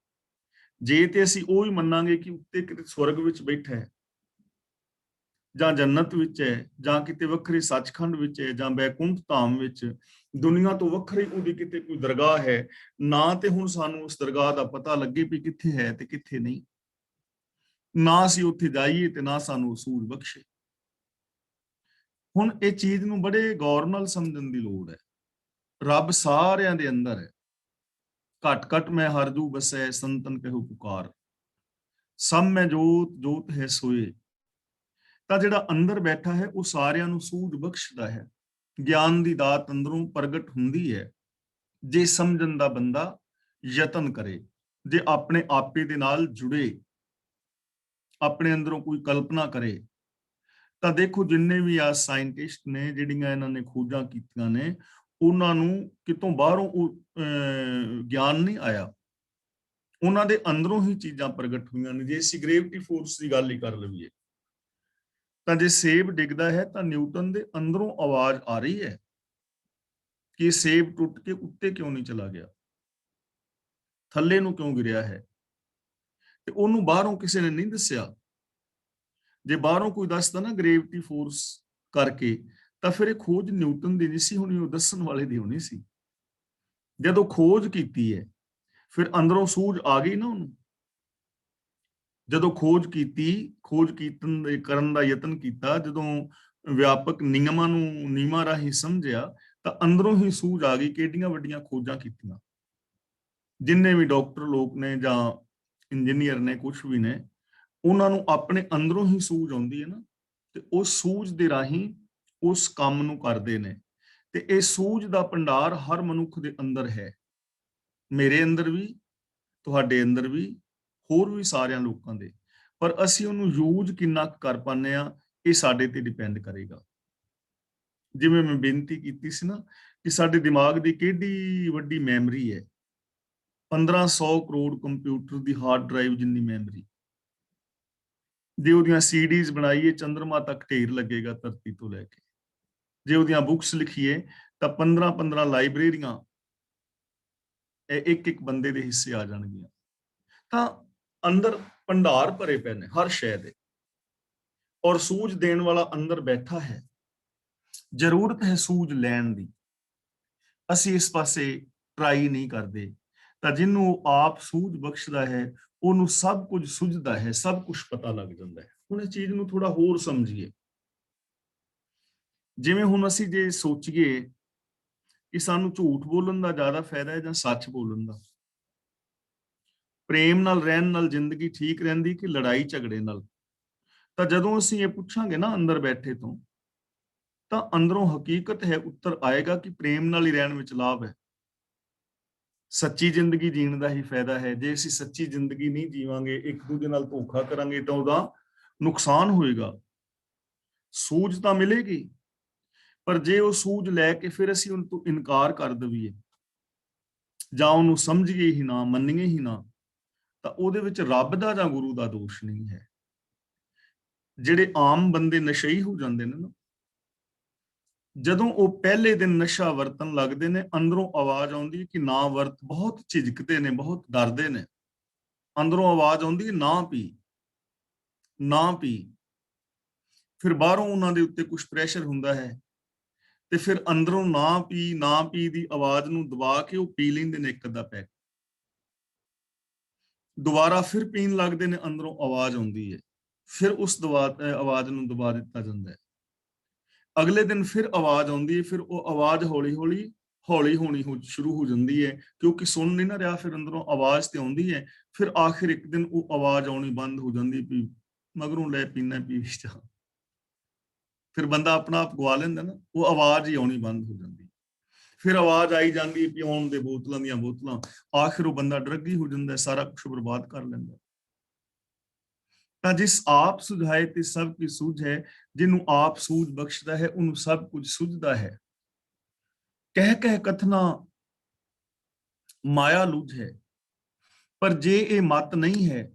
ਜੇ ਤੇ ਅਸੀਂ ਉਹ ਹੀ ਮੰਨਾਂਗੇ ਕਿ ਉੱਤੇ ਕਿਤੇ ਸਵਰਗ ਵਿੱਚ ਬੈਠਾ ਹੈ, ਜਾਂ ਜੰਨਤ ਵਿੱਚ ਹੈ, ਜਾਂ ਕਿਤੇ ਵੱਖਰੇ ਸੱਚਖੰਡ ਵਿੱਚ ਹੈ, ਜਾਂ ਬੈਕੁੰਠ ਧਾਮ ਵਿੱਚ, ਦੁਨੀਆ ਤੋਂ ਵੱਖਰੀ ਉਹਦੀ ਕਿਤੇ ਕੋਈ ਦਰਗਾਹ ਹੈ, ਨਾ ਤੇ ਹੁਣ ਸਾਨੂੰ ਉਸ ਦਰਗਾਹ ਦਾ ਪਤਾ ਲੱਗੇ ਵੀ ਕਿੱਥੇ ਹੈ ਤੇ ਕਿੱਥੇ ਨਹੀਂ, ਨਾ ਅਸੀਂ ਉੱਥੇ ਜਾਈਏ ਤੇ ਨਾ ਸਾਨੂੰ ਸੂਝ ਬਖਸ਼ੇ। ਹੁਣ ਇਹ ਚੀਜ਼ ਨੂੰ ਬੜੇ ਗੌਰ ਨਾਲ ਸਮਝਣ ਦੀ ਲੋੜ ਹੈ। ਰੱਬ ਸਾਰਿਆਂ ਦੇ ਅੰਦਰ ਹੈ। ਘਟ ਘਟ ਮੈਂ ਹਰਜੂ ਬਸੈ ਸੰਤਨ ਕਹਿਓ ਪੁਕਾਰ, ਸਭ ਮੈਂ ਜੋਤ ਜੋਤ ਹੈ ਸੋਏ। ਤਾਂ ਜਿਹੜਾ ਅੰਦਰ ਬੈਠਾ ਹੈ ਉਹ ਸਾਰਿਆਂ ਨੂੰ ਸੂਝ ਬਖਸ਼ਦਾ ਹੈ। ਗਿਆਨ ਦੀ ਦਾਤ ਅੰਦਰੋਂ ਪ੍ਰਗਟ ਹੁੰਦੀ ਹੈ ਜੇ ਸਮਝਣ ਦਾ ਬੰਦਾ ਯਤਨ ਕਰੇ, ਜੇ ਆਪਣੇ ਆਪੇ ਦੇ ਨਾਲ ਜੁੜੇ, ਆਪਣੇ ਅੰਦਰੋਂ ਕੋਈ ਕਲਪਨਾ ਕਰੇ। ਤਾਂ ਦੇਖੋ ਜਿੰਨੇ ਵੀ ਆ ਸਾਇੰਟਿਸਟ ਨੇ, ਜਿਹੜੀਆਂ ਇਹਨਾਂ ਨੇ ਖੋਜਾਂ ਕੀਤੀਆਂ ਨੇ, ਉਹਨਾਂ ਨੂੰ ਕਿਤੋਂ ਬਾਹਰੋਂ ਗਿਆਨ ਨਹੀਂ ਆਇਆ, ਉਹਨਾਂ ਦੇ ਅੰਦਰੋਂ ਹੀ ਚੀਜ਼ਾਂ ਪ੍ਰਗਟ ਹੋਈਆਂ ਨੇ। ਜੇ ਅਸੀਂ ਗ੍ਰੈਵਿਟੀ ਫੋਰਸ ਦੀ ਗੱਲ ਹੀ ਕਰ ਲਈਏ, ਤਾਂ ਜੇ ਸੇਬ ਡਿੱਗਦਾ ਹੈ ਤਾਂ ਨਿਊਟਨ ਦੇ ਅੰਦਰੋਂ ਆਵਾਜ਼ ਆ ਰਹੀ ਹੈ ਕਿ ਸੇਬ ਟੁੱਟ ਕੇ ਉੱਤੇ ਕਿਉਂ ਨਹੀਂ ਚਲਾ ਗਿਆ, ਥੱਲੇ ਨੂੰ ਕਿਉਂ ਗਿਰਿਆ ਹੈ, ਤੇ ਉਹਨੂੰ ਬਾਹਰੋਂ ਕਿਸੇ ਨੇ ਨਹੀਂ ਦੱਸਿਆ। ਜੇ ਬਾਹਰੋਂ ਕੋਈ ਦੱਸਦਾ ਨਾ ਗ੍ਰੈਵਿਟੀ ਫੋਰਸ ਕਰਕੇ, ਤਾਂ ਫਿਰ ਇਹ ਖੋਜ ਨਿਊਟਨ ਦੀ ਨਹੀਂ ਸੀ ਹੋਣੀ, ਉਹ ਦੱਸਣ ਵਾਲੇ ਦੀ ਹੋਣੀ ਸੀ। ਜਦੋਂ ਖੋਜ ਕੀਤੀ ਹੈ, ਫਿਰ ਅੰਦਰੋਂ ਸੂਝ ਆ ਗਈ ਨਾ ਉਹਨੂੰ। ਜਦੋਂ ਖੋਜ ਕਰਨ ਦਾ ਯਤਨ ਕੀਤਾ, ਜਦੋਂ ਵਿਆਪਕ ਨਿਯਮਾਂ ਰਾਹੀਂ ਸਮਝਿਆ, ਤਾਂ ਅੰਦਰੋਂ ਹੀ ਸੂਝ ਆ ਗਈ। ਕਿਹੜੀਆਂ ਵੱਡੀਆਂ ਖੋਜਾਂ ਕੀਤੀਆਂ ਜਿੰਨੇ ਵੀ ਡਾਕਟਰ ਲੋਕ ਨੇ ਜਾਂ ਇੰਜੀਨੀਅਰ ਨੇ, ਕੁਝ ਵੀ ਨੇ, ਉਹਨਾਂ ਨੂੰ ਆਪਣੇ ਅੰਦਰੋਂ ਹੀ ਸੂਝ ਆਉਂਦੀ ਹੈ ਨਾ, ਤੇ ਉਸ ਸੂਝ ਦੇ ਰਾਹੀਂ ਉਸ ਕੰਮ ਨੂੰ ਕਰਦੇ ਨੇ। ਤੇ ਇਹ ਸੂਝ ਦਾ ਭੰਡਾਰ ਹਰ ਮਨੁੱਖ ਦੇ ਅੰਦਰ ਹੈ, ਮੇਰੇ ਅੰਦਰ ਵੀ, ਤੁਹਾਡੇ ਅੰਦਰ ਵੀ, ਹੋਰ ਵੀ ਸਾਰਿਆਂ ਲੋਕਾਂ ਦੇ। ਪਰ ਅਸੀਂ ਉਹਨੂੰ ਯੂਜ਼ ਕਿੰਨਾ ਕਰ ਪਾਉਂਦੇ ਆ, ਇਹ ਸਾਡੇ ਤੇ ਡਿਪੈਂਡ ਕਰੇਗਾ। ਜਿਵੇਂ ਮੈਂ ਬੇਨਤੀ ਕੀਤੀ ਸੀ ਨਾ ਕਿ ਸਾਡੇ ਦਿਮਾਗ ਦੀ ਕਿਹੜੀ ਵੱਡੀ ਮੈਮਰੀ ਹੈ, 1500 ਕਰੋੜ ਕੰਪਿਊਟਰ ਦੀ ਹਾਰਡ ਡਰਾਈਵ ਜਿੰਨੀ ਮੈਮਰੀ। ਜੇ ਉਹਦੀਆਂ ਸੀਡੀਜ਼ ਬਣਾਈਏ, ਚੰਦਰਮਾ ਤੱਕ ਢੇਰ ਲੱਗੇਗਾ ਧਰਤੀ ਤੋਂ ਲੈ ਕੇ। ਜੇ ਉਹਦੀਆਂ ਬੁੱਕਸ ਲਿਖੀਏ ਤਾਂ 15-15 ਲਾਇਬ੍ਰੇਰੀਆਂ ਇੱਕ ਇੱਕ ਬੰਦੇ ਦੇ ਹਿੱਸੇ ਆ ਜਾਣਗੀਆਂ। ਤਾਂ ਅੰਦਰ ਭੰਡਾਰ ਭਰੇ ਪਏ ਨੇ ਹਰ ਸ਼ੈ ਦੇ, ਔਰ ਸੂਝ ਦੇਣ ਵਾਲਾ ਅੰਦਰ ਬੈਠਾ ਹੈ। ਜ਼ਰੂਰਤ ਹੈ ਸੂਝ ਲੈਣ ਦੀ, ਅਸੀਂ ਇਸ ਪਾਸੇ ਟਰਾਈ ਨਹੀਂ ਕਰਦੇ। ਤਾਂ ਜਿਹਨੂੰ ਆਪ ਸੂਝ ਬਖਸ਼ਦਾ ਹੈ ਉਹਨੂੰ ਸਭ ਕੁਝ ਸੁਝਦਾ ਹੈ, ਸਭ ਕੁਝ ਪਤਾ ਲੱਗ ਜਾਂਦਾ ਹੈ। ਹੁਣ ਇਸ ਚੀਜ਼ ਨੂੰ ਥੋੜਾ ਹੋਰ ਸਮਝੀਏ। ਜਿਵੇਂ ਹੁਣ ਅਸੀਂ ਜੇ ਸੋਚੀਏ ਕਿ ਸਾਨੂੰ ਝੂਠ ਬੋਲਣ ਦਾ ਜ਼ਿਆਦਾ ਫਾਇਦਾ ਹੈ ਜਾਂ ਸੱਚ ਬੋਲਣ ਦਾ, ਪ੍ਰੇਮ ਨਾਲ ਰਹਿਣ ਨਾਲ ਜ਼ਿੰਦਗੀ ਠੀਕ ਰਹਿੰਦੀ ਕਿ ਲੜਾਈ ਝਗੜੇ ਨਾਲ, ਤਾਂ ਜਦੋਂ ਅਸੀਂ ਇਹ ਪੁੱਛਾਂਗੇ ਨਾ ਅੰਦਰ ਬੈਠੇ ਤੋਂ, ਤਾਂ ਅੰਦਰੋਂ ਹਕੀਕਤ ਹੈ ਉੱਤਰ ਆਏਗਾ ਕਿ ਪ੍ਰੇਮ ਨਾਲ ਹੀ ਰਹਿਣ ਵਿੱਚ ਲਾਭ ਹੈ, ਸੱਚੀ ਜ਼ਿੰਦਗੀ ਜੀਣ ਦਾ ਹੀ ਫਾਇਦਾ ਹੈ। ਜੇ ਅਸੀਂ ਸੱਚੀ ਜ਼ਿੰਦਗੀ ਨਹੀਂ ਜੀਵਾਂਗੇ, ਇੱਕ ਦੂਜੇ ਨਾਲ ਧੋਖਾ ਕਰਾਂਗੇ, ਤਾਂ ਉਹਦਾ ਨੁਕਸਾਨ ਹੋਏਗਾ। ਸੂਝ ਤਾਂ ਮਿਲੇਗੀ, ਪਰ ਜੇ ਉਹ ਸੂਝ ਲੈ ਕੇ ਫਿਰ ਅਸੀਂ ਉਹਨੂੰ ਤੋਂ ਇਨਕਾਰ ਕਰ ਦਈਏ ਜਾਂ ਉਹਨੂੰ ਸਮਝੀਏ ਹੀ ਨਾ, ਮੰਨੀਏ ਹੀ ਨਾ, ਤਾਂ ਉਹਦੇ ਵਿੱਚ ਰੱਬ ਦਾ ਜਾਂ ਗੁਰੂ ਦਾ ਦੋਸ਼ ਨਹੀਂ ਹੈ। ਜਿਹੜੇ ਆਮ ਬੰਦੇ ਨਸ਼ਈ ਹੋ ਜਾਂਦੇ ਨੇ ਨਾ, ਜਦੋਂ ਉਹ ਪਹਿਲੇ ਦਿਨ ਨਸ਼ਾ ਵਰਤਣ ਲੱਗਦੇ ਨੇ, ਅੰਦਰੋਂ ਆਵਾਜ਼ ਆਉਂਦੀ ਹੈ ਕਿ ਨਾ ਵਰਤ, ਬਹੁਤ ਝਿਜਕਦੇ ਨੇ, ਬਹੁਤ ਡਰਦੇ ਨੇ, ਅੰਦਰੋਂ ਆਵਾਜ਼ ਆਉਂਦੀ ਹੈ ਨਾ ਪੀ, ਨਾ ਪੀ। ਫਿਰ ਬਾਹਰੋਂ ਉਹਨਾਂ ਦੇ ਉੱਤੇ ਕੁਝ ਪ੍ਰੈਸ਼ਰ ਹੁੰਦਾ ਹੈ, ਤੇ ਫਿਰ ਅੰਦਰੋਂ ਨਾ ਪੀ ਦੀ ਆਵਾਜ਼ ਨੂੰ ਦਬਾ ਕੇ ਉਹ ਪੀ ਲੈਂਦੇ ਨੇ ਇੱਕ ਅੱਧਾ ਪੈਕ, ਦੁਬਾਰਾ ਫਿਰ ਪੀਣ ਲੱਗਦੇ ਨੇ, ਅੰਦਰੋਂ ਆਵਾਜ਼ ਆਉਂਦੀ ਹੈ, ਫਿਰ ਉਸ ਆਵਾਜ਼ ਨੂੰ ਦਬਾ ਦਿੱਤਾ ਜਾਂਦਾ ਹੈ। ਅਗਲੇ ਦਿਨ ਫਿਰ ਆਵਾਜ਼ ਆਉਂਦੀ ਹੈ, ਫਿਰ ਉਹ ਆਵਾਜ਼ ਹੌਲੀ ਹੋਣੀ ਸ਼ੁਰੂ ਹੋ ਜਾਂਦੀ ਹੈ, ਕਿਉਂਕਿ ਸੁਣ ਨਹੀਂ ਨਾ ਰਿਹਾ, ਫਿਰ ਅੰਦਰੋਂ ਆਵਾਜ਼ ਤੇ ਆਉਂਦੀ ਹੈ। ਫਿਰ ਆਖਿਰ ਇੱਕ ਦਿਨ ਉਹ ਆਵਾਜ਼ ਆਉਣੀ ਬੰਦ ਹੋ ਜਾਂਦੀ ਵੀ ਮਗਰੋਂ ਲੈ ਪੀਣਾ ਪੀ ਜਾ, ਫਿਰ ਬੰਦਾ ਆਪਣਾ ਆਪ ਗਵਾ ਲੈਂਦਾ ਨਾ, ਉਹ ਆਵਾਜ਼ ਹੀ ਆਉਣੀ ਬੰਦ ਹੋ ਜਾਂਦੀ। ਫਿਰ ਆਵਾਜ਼ ਆਈ ਜਾਂਦੀ ਪੀਉਣ ਦੇ ਬੋਤਲਾਂ ਦੀਆਂ ਬੋਤਲਾਂ, ਆਖਿਰ ਉਹ ਬੰਦਾ ਡਰੱਗੀ ਹੋ ਜਾਂਦਾ, ਸਾਰਾ ਕੁਝ ਬਰਬਾਦ ਕਰ ਲੈਂਦਾ। ਤਾਂ ਜਿਸ ਆਪ ਸੁਝਾਏ ਤੇ ਸਭ ਕੀ ਸੂਝ ਹੈ, ਜਿਹਨੂੰ ਆਪ ਸੂਝ ਬਖਸ਼ਦਾ ਹੈ ਉਹਨੂੰ ਸਭ ਕੁਝ ਸੁਝਦਾ ਹੈ। ਕਹਿ ਕਥਨਾ ਮਾਇਆ ਲੁਝ ਹੈ, ਪਰ ਜੇ ਇਹ ਮਤ ਨਹੀਂ ਹੈ,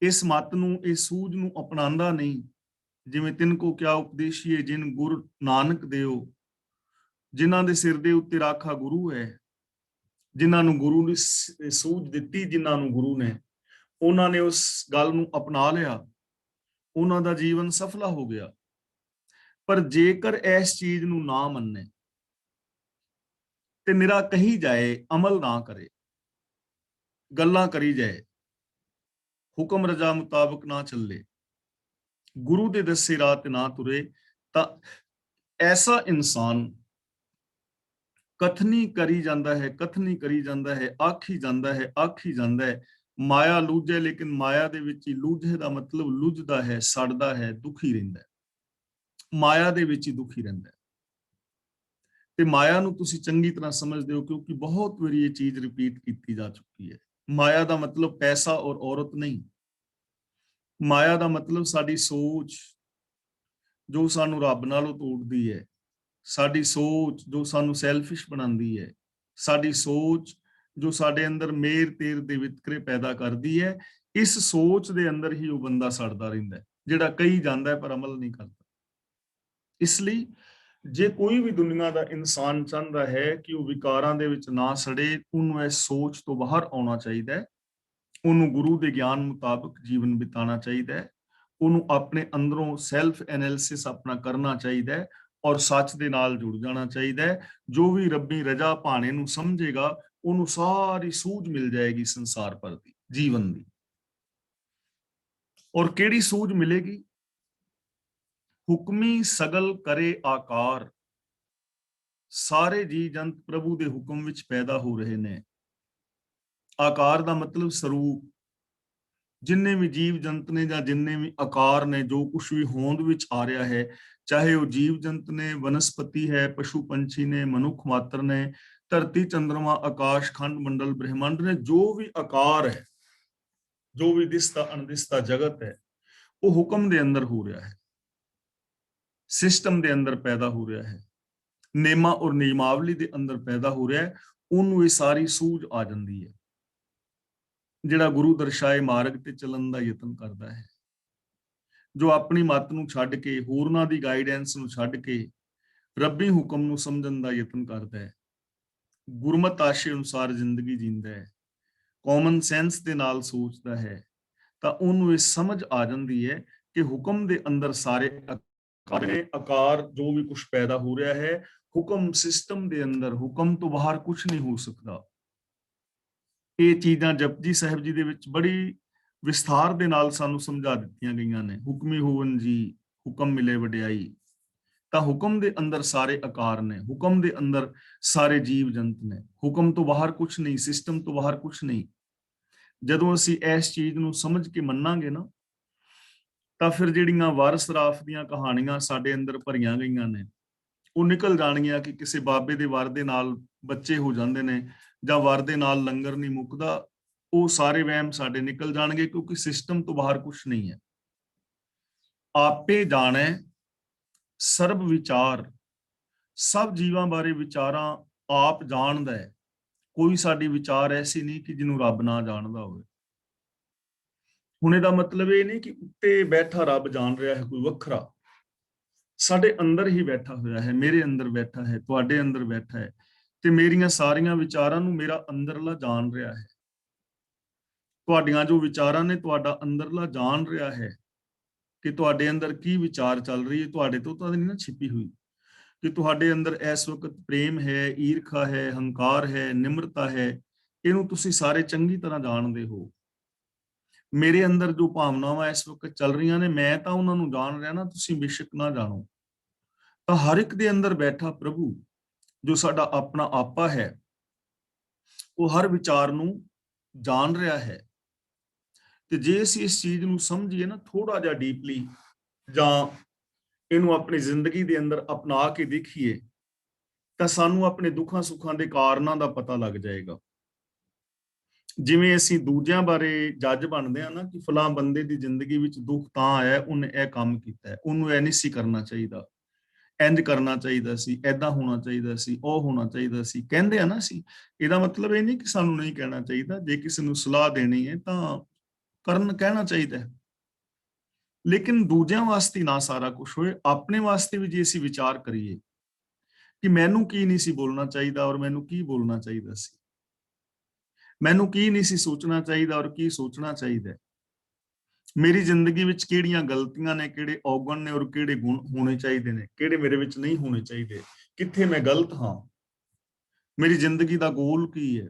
ਇਸ ਮਤ ਨੂੰ, ਇਸ ਸੂਝ ਨੂੰ ਅਪਣਾਉਂਦਾ ਨਹੀਂ, ਜਿਵੇਂ ਤਿੰਨ ਕੋ ਕਿਆ ਉਪਦੇਸ਼ੀਏ ਜਿਨ ਗੁਰ ਨਾਨਕ ਦਿਓ, ਜਿਨ੍ਹਾਂ ਦੇ ਸਿਰ ਦੇ ਉੱਤੇ ਰਾਖਾ ਗੁਰੂ ਹੈ, ਜਿਨ੍ਹਾਂ ਨੂੰ ਗੁਰੂ ਨੇ ਸੂਝ ਦਿੱਤੀ, ਜਿਨ੍ਹਾਂ ਨੂੰ ਗੁਰੂ ਨੇ, ਉਹਨਾਂ ਨੇ ਉਸ ਗੱਲ ਨੂੰ ਅਪਣਾ ਲਿਆ, ਉਹਨਾਂ ਦਾ ਜੀਵਨ ਸਫਲਾ ਹੋ ਗਿਆ। ਪਰ ਜੇਕਰ ਇਸ ਚੀਜ਼ ਨੂੰ ਨਾ ਮੰਨੇ ਤੇ ਨਿਰਾ ਕਹੀ ਜਾਏ, ਅਮਲ ਨਾ ਕਰੇ, ਗੱਲਾਂ ਕਰੀ ਜਾਏ, ਹੁਕਮ ਰਜ਼ਾ ਮੁਤਾਬਕ ਨਾ ਚੱਲੇ, ਗੁਰੂ ਦੇ ਦੱਸੇ ਰਾਹ ਤੇ ਨਾ ਤੁਰੇ, ਤਾਂ ਐਸਾ ਇਨਸਾਨ ਕਥਨੀ ਕਰੀ ਜਾਂਦਾ ਹੈ, ਕਥਨੀ ਕਰੀ ਜਾਂਦਾ ਹੈ, ਆਖੀ ਜਾਂਦਾ ਹੈ, ਆਖੀ ਜਾਂਦਾ ਹੈ, ਮਾਇਆ ਲੂਝੇ। ਲੇਕਿਨ ਮਾਇਆ ਦੇ ਵਿੱਚ ਹੀ ਲੂਝੇ ਦਾ ਮਤਲਬ ਲੁਝਦਾ ਹੈ, ਸੜਦਾ ਹੈ, ਦੁਖੀ ਰਹਿੰਦਾ ਹੈ, ਮਾਇਆ ਦੇ ਵਿੱਚ ਹੀ ਦੁਖੀ ਰਹਿੰਦਾ ਹੈ। ਤੇ ਮਾਇਆ ਨੂੰ ਤੁਸੀਂ ਚੰਗੀ ਤਰ੍ਹਾਂ ਸਮਝਦੇ ਹੋ, ਕਿਉਂਕਿ ਬਹੁਤ ਵਾਰੀ ਇਹ ਚੀਜ਼ ਰਿਪੀਟ ਕੀਤੀ ਜਾ ਚੁੱਕੀ ਹੈ। ਮਾਇਆ ਦਾ ਮਤਲਬ ਪੈਸਾ ਔਰ ਔਰਤ ਨਹੀਂ, ਮਾਇਆ ਦਾ ਮਤਲਬ ਸਾਡੀ ਸੋਚ ਜੋ ਸਾਨੂੰ ਰੱਬ ਨਾਲੋਂ ਤੋੜਦੀ ਹੈ, ਸਾਡੀ ਸੋਚ ਜੋ ਸਾਨੂੰ ਸੈਲਫਿਸ਼ ਬਣਾਉਂਦੀ ਹੈ, ਸਾਡੀ ਸੋਚ ਜੋ ਸਾਡੇ ਅੰਦਰ ਮੇਰ ਤੇਰ ਦੇ ਵਿਤਕਰੇ ਪੈਦਾ ਕਰਦੀ ਹੈ। ਇਸ ਸੋਚ ਦੇ ਅੰਦਰ ਹੀ ਉਹ ਬੰਦਾ ਸੜਦਾ ਰਹਿੰਦਾ ਹੈ, ਜਿਹੜਾ ਕਹੀ ਜਾਂਦਾ ਹੈ ਪਰ ਅਮਲ ਨਹੀਂ ਕਰਦਾ। ਇਸ ਲਈ ਜੇ ਕੋਈ ਵੀ ਦੁਨੀਆ ਦਾ ਇਨਸਾਨ ਚਾਹੁੰਦਾ ਹੈ ਕਿ ਉਹ ਵਿਕਾਰਾਂ ਦੇ ਵਿੱਚ ਨਾ ਸੜੇ, ਉਹਨੂੰ ਇਸ ਸੋਚ ਤੋਂ ਬਾਹਰ ਆਉਣਾ ਚਾਹੀਦਾ ਹੈ, ਉਹਨੂੰ ਗੁਰੂ ਦੇ ਗਿਆਨ ਮੁਤਾਬਕ ਜੀਵਨ ਬਿਤਾਉਣਾ ਚਾਹੀਦਾ ਹੈ, ਉਹਨੂੰ ਆਪਣੇ ਅੰਦਰੋਂ ਸੈਲਫ ਐਨਾਲਿਸਿਸ ਆਪਣਾ ਕਰਨਾ ਚਾਹੀਦਾ ਹੈ, ਔਰ ਸੱਚ ਦੇ ਨਾਲ ਜੁੜ ਜਾਣਾ ਚਾਹੀਦਾ ਹੈ। ਜੋ ਵੀ ਰੱਬੀ ਰਜ਼ਾ ਭਾਣੇ ਨੂੰ ਸਮਝੇਗਾ, ਉਹਨੂੰ ਸਾਰੀ ਸੂਝ ਮਿਲ ਜਾਏਗੀ ਸੰਸਾਰ ਭਰ ਦੀ, ਜੀਵਨ ਦੀ। ਔਰ ਕਿਹੜੀ ਸੂਝ ਮਿਲੇਗੀ? ਹੁਕਮੀ ਸਗਲ ਕਰੇ ਆਕਾਰ, ਸਾਰੇ ਜੀ ਜੰਤ ਪ੍ਰਭੂ ਦੇ ਹੁਕਮ ਵਿੱਚ ਪੈਦਾ ਹੋ ਰਹੇ ਨੇ। ਆਕਾਰ ਦਾ ਮਤਲਬ ਸਰੂਪ। ਜਿੰਨੇ ਵੀ ਜੀਵ ਜੰਤ ਨੇ ਜਾਂ ਜਿੰਨੇ ਵੀ ਆਕਾਰ ਨੇ, ਜੋ ਕੁਛ ਵੀ ਹੋਂਦ ਵਿੱਚ ਆ ਰਿਹਾ ਹੈ, ਚਾਹੇ ਉਹ ਜੀਵ ਜੰਤ ਨੇ, ਵਨਸਪਤੀ ਹੈ, ਪਸ਼ੂ ਪੰਛੀ ਨੇ, ਮਨੁੱਖ ਮਾਤਰ ਨੇ, ਧਰਤੀ ਚੰਦਰਮਾ ਆਕਾਸ਼ ਖੰਡ ਮੰਡਲ ਬ੍ਰਹਿਮੰਡ ਨੇ, ਜੋ ਵੀ ਆਕਾਰ ਹੈ, ਜੋ ਵੀ ਦਿਸਦਾ ਅਣਦਿਸਦਾ ਜਗਤ ਹੈ, ਉਹ ਹੁਕਮ ਦੇ ਅੰਦਰ ਹੋ ਰਿਹਾ ਹੈ, ਸਿਸਟਮ ਦੇ ਅੰਦਰ ਪੈਦਾ ਹੋ ਰਿਹਾ ਹੈ, ਨੇਮਾਂ ਔਰ ਨਿਯਮਾਵਲੀ ਦੇ ਅੰਦਰ ਪੈਦਾ ਹੋ ਰਿਹਾ ਹੈ। ਉਹਨੂੰ ਇਹ ਸਾਰੀ ਸੂਝ ਆ ਜਾਂਦੀ ਹੈ, ਜਿਹੜਾ ਗੁਰੂ ਦਰਸਾਏ ਮਾਰਗ ਤੇ ਚੱਲਣ ਦਾ ਯਤਨ ਕਰਦਾ ਹੈ, ਜੋ ਆਪਣੀ ਮੱਤ ਨੂੰ ਛੱਡ ਕੇ, ਹੋਰਨਾਂ ਦੀ ਗਾਈਡੈਂਸ ਨੂੰ ਛੱਡ ਕੇ ਰੱਬੀ ਹੁਕਮ ਨੂੰ ਸਮਝਣ ਦਾ ਯਤਨ ਕਰਦਾ ਹੈ, ਗੁਰਮਤ ਆਸ਼ੇ ਅਨੁਸਾਰ ਜ਼ਿੰਦਗੀ ਜੀਂਦਾ ਹੈ, ਕਾਮਨ ਸੈਂਸ ਦੇ ਨਾਲ ਸੋਚਦਾ ਹੈ, ਤਾਂ ਉਹਨੂੰ ਇਹ ਸਮਝ ਆ ਜਾਂਦੀ ਹੈ ਕਿ ਹੁਕਮ ਦੇ ਅੰਦਰ ਸਾਰੇ ਆਕਾਰ ਜੋ ਵੀ ਕੁਝ ਪੈਦਾ ਹੋ ਰਿਹਾ ਹੈ, ਹੁਕਮ ਸਿਸਟਮ ਦੇ ਅੰਦਰ, ਹੁਕਮ ਤੋਂ ਬਾਹਰ ਕੁਝ ਨਹੀਂ ਹੋ ਸਕਦਾ। ਇਹ ਚੀਜ਼ਾਂ ਜਪਜੀ ਸਾਹਿਬ ਜੀ ਦੇ ਵਿੱਚ ਬੜੀ ਵਿਸਥਾਰ ਦੇ ਨਾਲ ਸਾਨੂੰ ਸਮਝਾ ਦਿੱਤੀਆਂ ਗਈਆਂ ਨੇ। ਹੁਕਮੀ ਹੋਵਨ ਜੀ, ਹੁਕਮ ਮਿਲੇ ਵਡਿਆਈ। ਤਾਂ ਹੁਕਮ ਦੇ ਅੰਦਰ ਸਾਰੇ ਆਕਾਰ ਨੇ, ਹੁਕਮ ਦੇ ਅੰਦਰ ਸਾਰੇ ਜੀਵ ਜੰਤ ਨੇ, ਹੁਕਮ ਤੋਂ ਬਾਹਰ ਕੁਝ ਨਹੀਂ, ਸਿਸਟਮ ਤੋਂ ਬਾਹਰ ਕੁਝ ਨਹੀਂ। ਜਦੋਂ ਅਸੀਂ ਇਸ ਚੀਜ਼ ਨੂੰ ਸਮਝ ਕੇ ਮੰਨਾਂਗੇ ਨਾ, ਤਾਂ ਫਿਰ ਜਿਹੜੀਆਂ ਵਾਰਿਸ ਰਾਫ ਦੀਆਂ ਕਹਾਣੀਆਂ ਸਾਡੇ ਅੰਦਰ ਭਰੀਆਂ ਗਈਆਂ ਨੇ, ਉਹ ਨਿਕਲ ਜਾਣਗੀਆਂ ਕਿ ਕਿਸੇ ਬਾਬੇ ਦੇ ਵਰ ਦੇ ਨਾਲ ਬੱਚੇ ਹੋ ਜਾਂਦੇ ਨੇ, ਜਾਂ ਵਰ ਦੇ ਨਾਲ ਲੰਗਰ ਨਹੀਂ ਮੁੱਕਦਾ। ਉਹ ਸਾਰੇ ਵਹਿਮ ਸਾਡੇ ਨਿਕਲ ਜਾਣਗੇ, ਕਿਉਂਕਿ ਸਿਸਟਮ ਤੋਂ ਬਾਹਰ ਕੁਝ ਨਹੀਂ ਹੈ। ਆਪੇ ਜਾਣੈ ਸਰਬ ਵਿਚਾਰ, ਸਭ ਜੀਵਾਂ ਬਾਰੇ ਵਿਚਾਰਾਂ ਆਪ ਜਾਣਦਾ ਹੈ। ਕੋਈ ਸਾਡੀ ਵਿਚਾਰ ਐਸੀ ਨਹੀਂ ਕਿ ਜਿਹਨੂੰ ਰੱਬ ਨਾ ਜਾਣਦਾ ਹੋਵੇ। ਹੁਣ ਇਹਦਾ ਮਤਲਬ ਇਹ ਨਹੀਂ ਕਿ ਉੱਤੇ ਬੈਠਾ ਰੱਬ ਜਾਣ ਰਿਹਾ ਹੈ ਕੋਈ ਵੱਖਰਾ, ਸਾਡੇ ਅੰਦਰ ਹੀ ਬੈਠਾ ਹੋਇਆ ਹੈ, ਮੇਰੇ ਅੰਦਰ ਬੈਠਾ ਹੈ, ਤੁਹਾਡੇ ਅੰਦਰ ਬੈਠਾ ਹੈ, ਤੇ ਮੇਰੀਆਂ ਸਾਰੀਆਂ ਵਿਚਾਰਾਂ ਨੂੰ ਮੇਰਾ ਅੰਦਰਲਾ ਜਾਣ ਰਿਹਾ ਹੈ। ਤੁਹਾਡੀਆਂ ਜੋ ਵਿਚਾਰਾਂ ਨੇ, ਤੁਹਾਡਾ ਅੰਦਰਲਾ ਜਾਣ ਰਿਹਾ ਹੈ ਕਿ ਤੁਹਾਡੇ ਅੰਦਰ ਕੀ ਵਿਚਾਰ ਚੱਲ ਰਹੀ ਹੈ। ਤੁਹਾਡੇ ਤੋਂ ਤਾਂ ਨਹੀਂ ਨਾ ਛਿਪੀ ਹੋਈ ਕਿ ਤੁਹਾਡੇ ਅੰਦਰ ਇਸ ਵਕਤ ਪ੍ਰੇਮ ਹੈ, ਈਰਖਾ ਹੈ, ਹੰਕਾਰ ਹੈ, ਨਿਮਰਤਾ ਹੈ। ਇਹਨੂੰ ਤੁਸੀਂ ਸਾਰੇ ਚੰਗੀ ਤਰ੍ਹਾਂ ਜਾਣਦੇ ਹੋ। ਮੇਰੇ ਅੰਦਰ ਜੋ ਭਾਵਨਾਵਾਂ ਇਸ ਵਕਤ ਚੱਲ ਰਹੀਆਂ ਨੇ, ਮੈਂ ਤਾਂ ਉਹਨਾਂ ਨੂੰ ਜਾਣ ਰਿਹਾ ਨਾ, ਤੁਸੀਂ ਬੇਸ਼ੱਕ ਨਾ ਜਾਣੋ। ਤਾਂ ਹਰ ਇੱਕ ਦੇ ਅੰਦਰ ਬੈਠਾ ਪ੍ਰਭੂ, ਜੋ ਸਾਡਾ ਆਪਣਾ ਆਪਾ ਹੈ, ਉਹ ਹਰ ਵਿਚਾਰ ਨੂੰ ਜਾਣ ਰਿਹਾ ਹੈ। ਤੇ ਜੇ ਅਸੀਂ ਇਸ ਚੀਜ਼ ਨੂੰ ਸਮਝੀਏ ਨਾ ਥੋੜਾ ਜਿਹਾ ਡੀਪਲੀ, ਜਾਂ ਇਹਨੂੰ ਆਪਣੀ ਜ਼ਿੰਦਗੀ ਦੇ ਅੰਦਰ ਅਪਣਾ ਕੇ ਦੇਖੀਏ, ਤਾਂ ਸਾਨੂੰ ਆਪਣੇ ਦੁੱਖਾਂ ਸੁੱਖਾਂ ਦੇ ਕਾਰਨਾਂ ਦਾ ਪਤਾ ਲੱਗ ਜਾਏਗਾ। ਜਿਵੇਂ ਅਸੀਂ ਦੂਜਿਆਂ ਬਾਰੇ ਜੱਜ ਬਣਦੇ ਆ ਨਾ ਕਿ ਫਲਾਂ ਬੰਦੇ ਦੀ ਜ਼ਿੰਦਗੀ ਵਿੱਚ ਦੁੱਖ ਤਾਂ ਆਇਆ, ਉਹਨੇ ਇਹ ਕੰਮ ਕੀਤਾ ਹੈ, ਉਹਨੂੰ ਇਹ ਨਹੀਂ ਸੀ ਕਰਨਾ ਚਾਹੀਦਾ, ਇੰਜ ਕਰਨਾ ਚਾਹੀਦਾ ਸੀ, ਐਦਾਂ ਹੋਣਾ ਚਾਹੀਦਾ ਸੀ, ਉਹ ਹੋਣਾ ਚਾਹੀਦਾ ਸੀ, ਕਹਿੰਦੇ ਆ ਨਾ ਅਸੀਂ। ਇਹਦਾ ਮਤਲਬ ਇਹ ਨਹੀਂ ਕਿ ਸਾਨੂੰ ਨਹੀਂ ਕਹਿਣਾ ਚਾਹੀਦਾ। ਜੇ ਕਿਸੇ ਨੂੰ ਸਲਾਹ ਦੇਣੀ ਹੈ ਤਾਂ ਕਹਿਣਾ ਚਾਹੀਦਾ ਹੈ, ਲੇਕਿਨ ਦੂਜਿਆਂ ਵਾਸਤੇ ਨਾ ਸਾਰਾ ਕੁਝ ਹੋਏ, ਆਪਣੇ ਵਾਸਤੇ ਵੀ ਜੇ ਅਸੀਂ ਵਿਚਾਰ ਕਰੀਏ ਕਿ ਮੈਨੂੰ ਕੀ ਨਹੀਂ ਸੀ ਬੋਲਣਾ ਚਾਹੀਦਾ ਔਰ ਮੈਨੂੰ ਕੀ ਬੋਲਣਾ ਚਾਹੀਦਾ ਸੀ, ਮੈਨੂੰ ਕੀ ਨਹੀਂ ਸੀ ਸੋਚਣਾ ਚਾਹੀਦਾ ਔਰ ਕੀ ਸੋਚਣਾ ਚਾਹੀਦਾ, ਮੇਰੀ ਜ਼ਿੰਦਗੀ ਵਿੱਚ ਕਿਹੜੀਆਂ ਗਲਤੀਆਂ ਨੇ, ਕਿਹੜੇ ਔਗਣ ਨੇ ਔਰ ਕਿਹੜੇ ਗੁਣ ਹੋਣੇ ਚਾਹੀਦੇ ਨੇ, ਕਿਹੜੇ ਮੇਰੇ ਵਿੱਚ ਨਹੀਂ ਹੋਣੇ ਚਾਹੀਦੇ, ਕਿੱਥੇ ਮੈਂ ਗਲਤ ਹਾਂ, ਮੇਰੀ ਜ਼ਿੰਦਗੀ ਦਾ ਗੋਲ ਕੀ ਹੈ।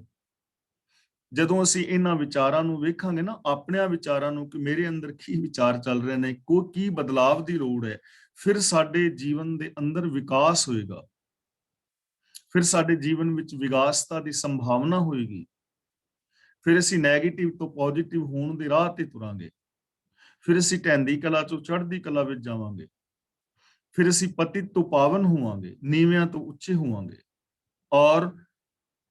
ਜਦੋਂ ਅਸੀਂ ਇਹਨਾਂ ਵਿਚਾਰਾਂ ਨੂੰ ਵੇਖਾਂਗੇ ਨਾ, ਆਪਣੇ ਵਿਚਾਰਾਂ ਨੂੰ, ਕਿ ਮੇਰੇ ਅੰਦਰ ਕੀ ਵਿਚਾਰ ਚੱਲ ਰਹੇ ਨੇ, ਕੀ ਬਦਲਾਵ ਦੀ ਲੋੜ ਹੈ, ਫਿਰ ਸਾਡੇ ਜੀਵਨ ਦੇ ਅੰਦਰ ਵਿਕਾਸ ਹੋਏਗਾ, ਫਿਰ ਸਾਡੇ ਜੀਵਨ ਵਿੱਚ ਵਿਕਾਸਤਾ ਦੀ ਸੰਭਾਵਨਾ ਹੋਏਗੀ। ਫਿਰ ਅਸੀਂ ਨੈਗੇਟਿਵ ਤੋਂ ਪੋਜ਼ਿਟਿਵ ਹੋਣ ਦੇ ਰਾਹ ਤੇ ਤੁਰਾਂਗੇ। ਫਿਰ ਅਸੀਂ ਢਹਿੰਦੀ ਕਲਾ ਤੋਂ ਚੜ੍ਹਦੀ ਕਲਾ ਵਿੱਚ ਜਾਵਾਂਗੇ। ਫਿਰ ਅਸੀਂ ਪਤਿਤ ਤੋਂ ਪਾਵਨ ਹੋਵਾਂਗੇ, ਨੀਵਿਆਂ ਤੋਂ ਉੱਚੇ ਹੋਵਾਂਗੇ, ਔਰ